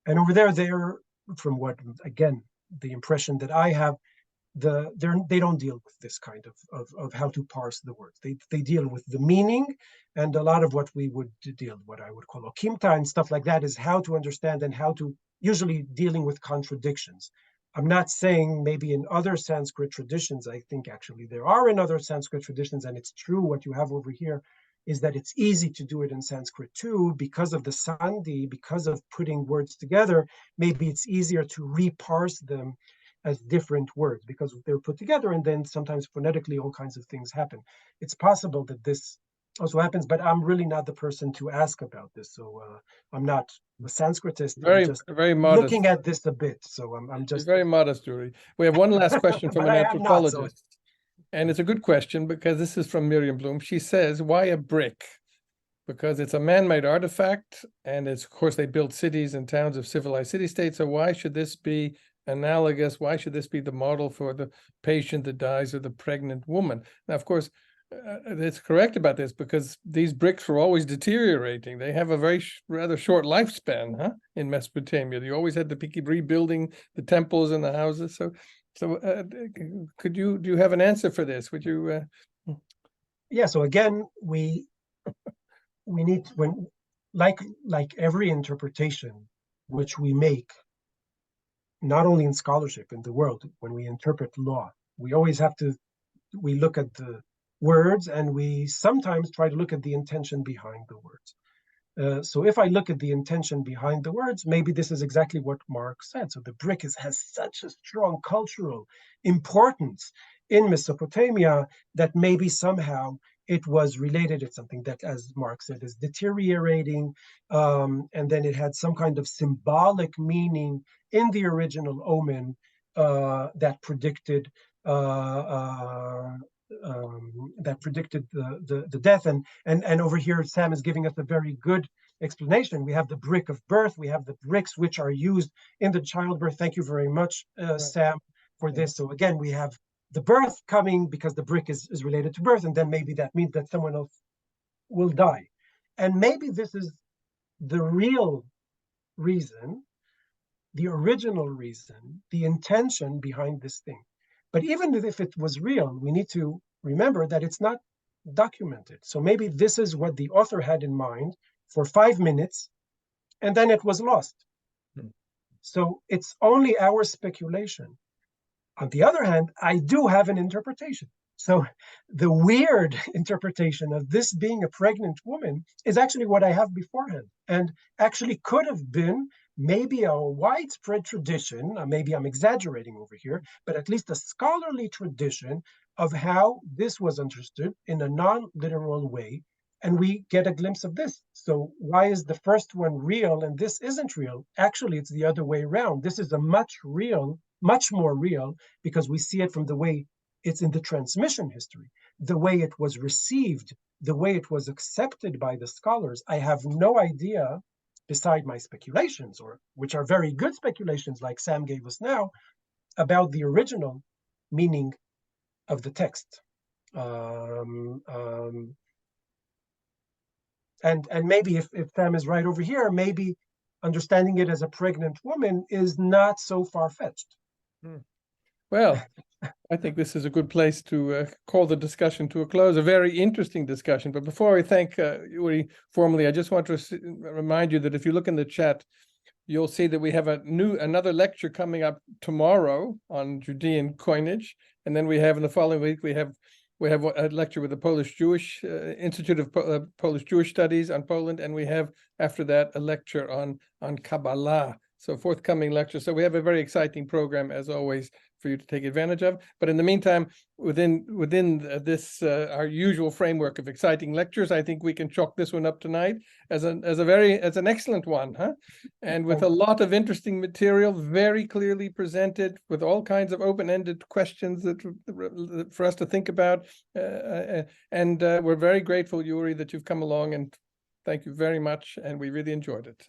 And over there, from what, again, the impression that I have, they don't deal with this kind of how to parse the words. They deal with the meaning, and a lot of what we would deal, what I would call okimta and stuff like that, is how to understand and how to, usually dealing with contradictions. I'm not saying maybe in other Sanskrit traditions, I think actually there are in other Sanskrit traditions, and it's true what you have over here is that it's easy to do it in Sanskrit too, because of the sandhi, because of putting words together. Maybe it's easier to reparse them as different words because they're put together, and then sometimes phonetically all kinds of things happen. It's possible that this also happens, but I'm really not the person to ask about this. So I'm not a Sanskritist. Very, I'm just very modest. Looking at this a bit. So I'm just very modest, Uri. We have one last question from an anthropologist. And it's a good question because this is from Miriam Bloom. She says, why a brick? because it's a man-made artifact, and it's, of course, they built cities and towns of civilized city-states. So why should this be analogous? Why should this be the model for the patient that dies or the pregnant woman? Now, of course, it's correct about this because these bricks were always deteriorating. They have a very rather short lifespan, in Mesopotamia. You always had to keep rebuilding the temples and the houses. So do you have an answer for this? Would you? Yeah. So again, we need, when, like every interpretation which we make, not only in scholarship in the world, when we interpret law, we always have to, we look at the words, and we sometimes try to look at the intention behind the words. So if I look at the intention behind the words, maybe this is exactly what Mark said. So the brick has such a strong cultural importance in Mesopotamia that maybe somehow it was related. It's something that, as Mark said, is deteriorating, and then it had some kind of symbolic meaning in the original omen that predicted the death. And over here, Sam is giving us a very good explanation. We have the brick of birth. We have the bricks which are used in the childbirth. Thank you very much, Sam, for this. So again, we have the birth coming because the brick is related to birth, and then maybe that means that someone else will die. And maybe this is the real reason, the original reason, the intention behind this thing. But even if it was real, we need to remember that it's not documented. So maybe this is what the author had in mind for 5 minutes, and then it was lost. So it's only our speculation. On the other hand, I do have an interpretation. So the weird interpretation of this being a pregnant woman is actually what I have beforehand, and actually could have been maybe a widespread tradition. Maybe I'm exaggerating over here, but at least a scholarly tradition of how this was understood in a non-literal way. And we get a glimpse of this. So why is the first one real and this isn't real? Actually, it's the other way around. This is a much more real, because we see it from the way it's in the transmission history, the way it was received, the way it was accepted by the scholars. I have no idea, beside my speculations, or which are very good speculations like Sam gave us now, about the original meaning of the text. And maybe if Sam is right over here, maybe understanding it as a pregnant woman is not so far-fetched. Well, I think this is a good place to call the discussion to a close. A very interesting discussion. But before I thank Uri formally, I just want to remind you that if you look in the chat, you'll see that we have another lecture coming up tomorrow on Judean coinage, and then we have in the following week we have a lecture with the Polish Jewish Institute of Polish Jewish Studies on Poland, and we have after that a lecture on Kabbalah. So forthcoming lectures. So we have a very exciting program, as always, for you to take advantage of. But in the meantime, within this our usual framework of exciting lectures, I think we can chalk this one up tonight as an excellent one, and with a lot of interesting material, very clearly presented, with all kinds of open-ended questions for us to think about. And we're very grateful, Yuri, that you've come along, and thank you very much. And we really enjoyed it.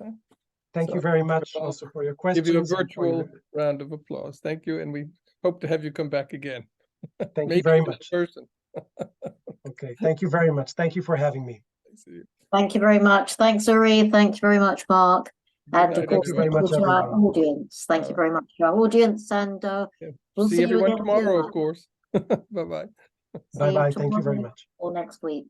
Thank you very much also for your questions. Give you a virtual round of applause. Thank you, and we hope to have you come back again. Thank you very much. In person. Okay, thank you very much. Thank you for having me. Thank you very much. Thanks, Uri. Thank you very much, Mark. And of course, thank you very much, to our audience. Thank you very much to our audience, and we'll see everyone you tomorrow, of course. Bye-bye. Bye-bye. Thank you very much. Or next week.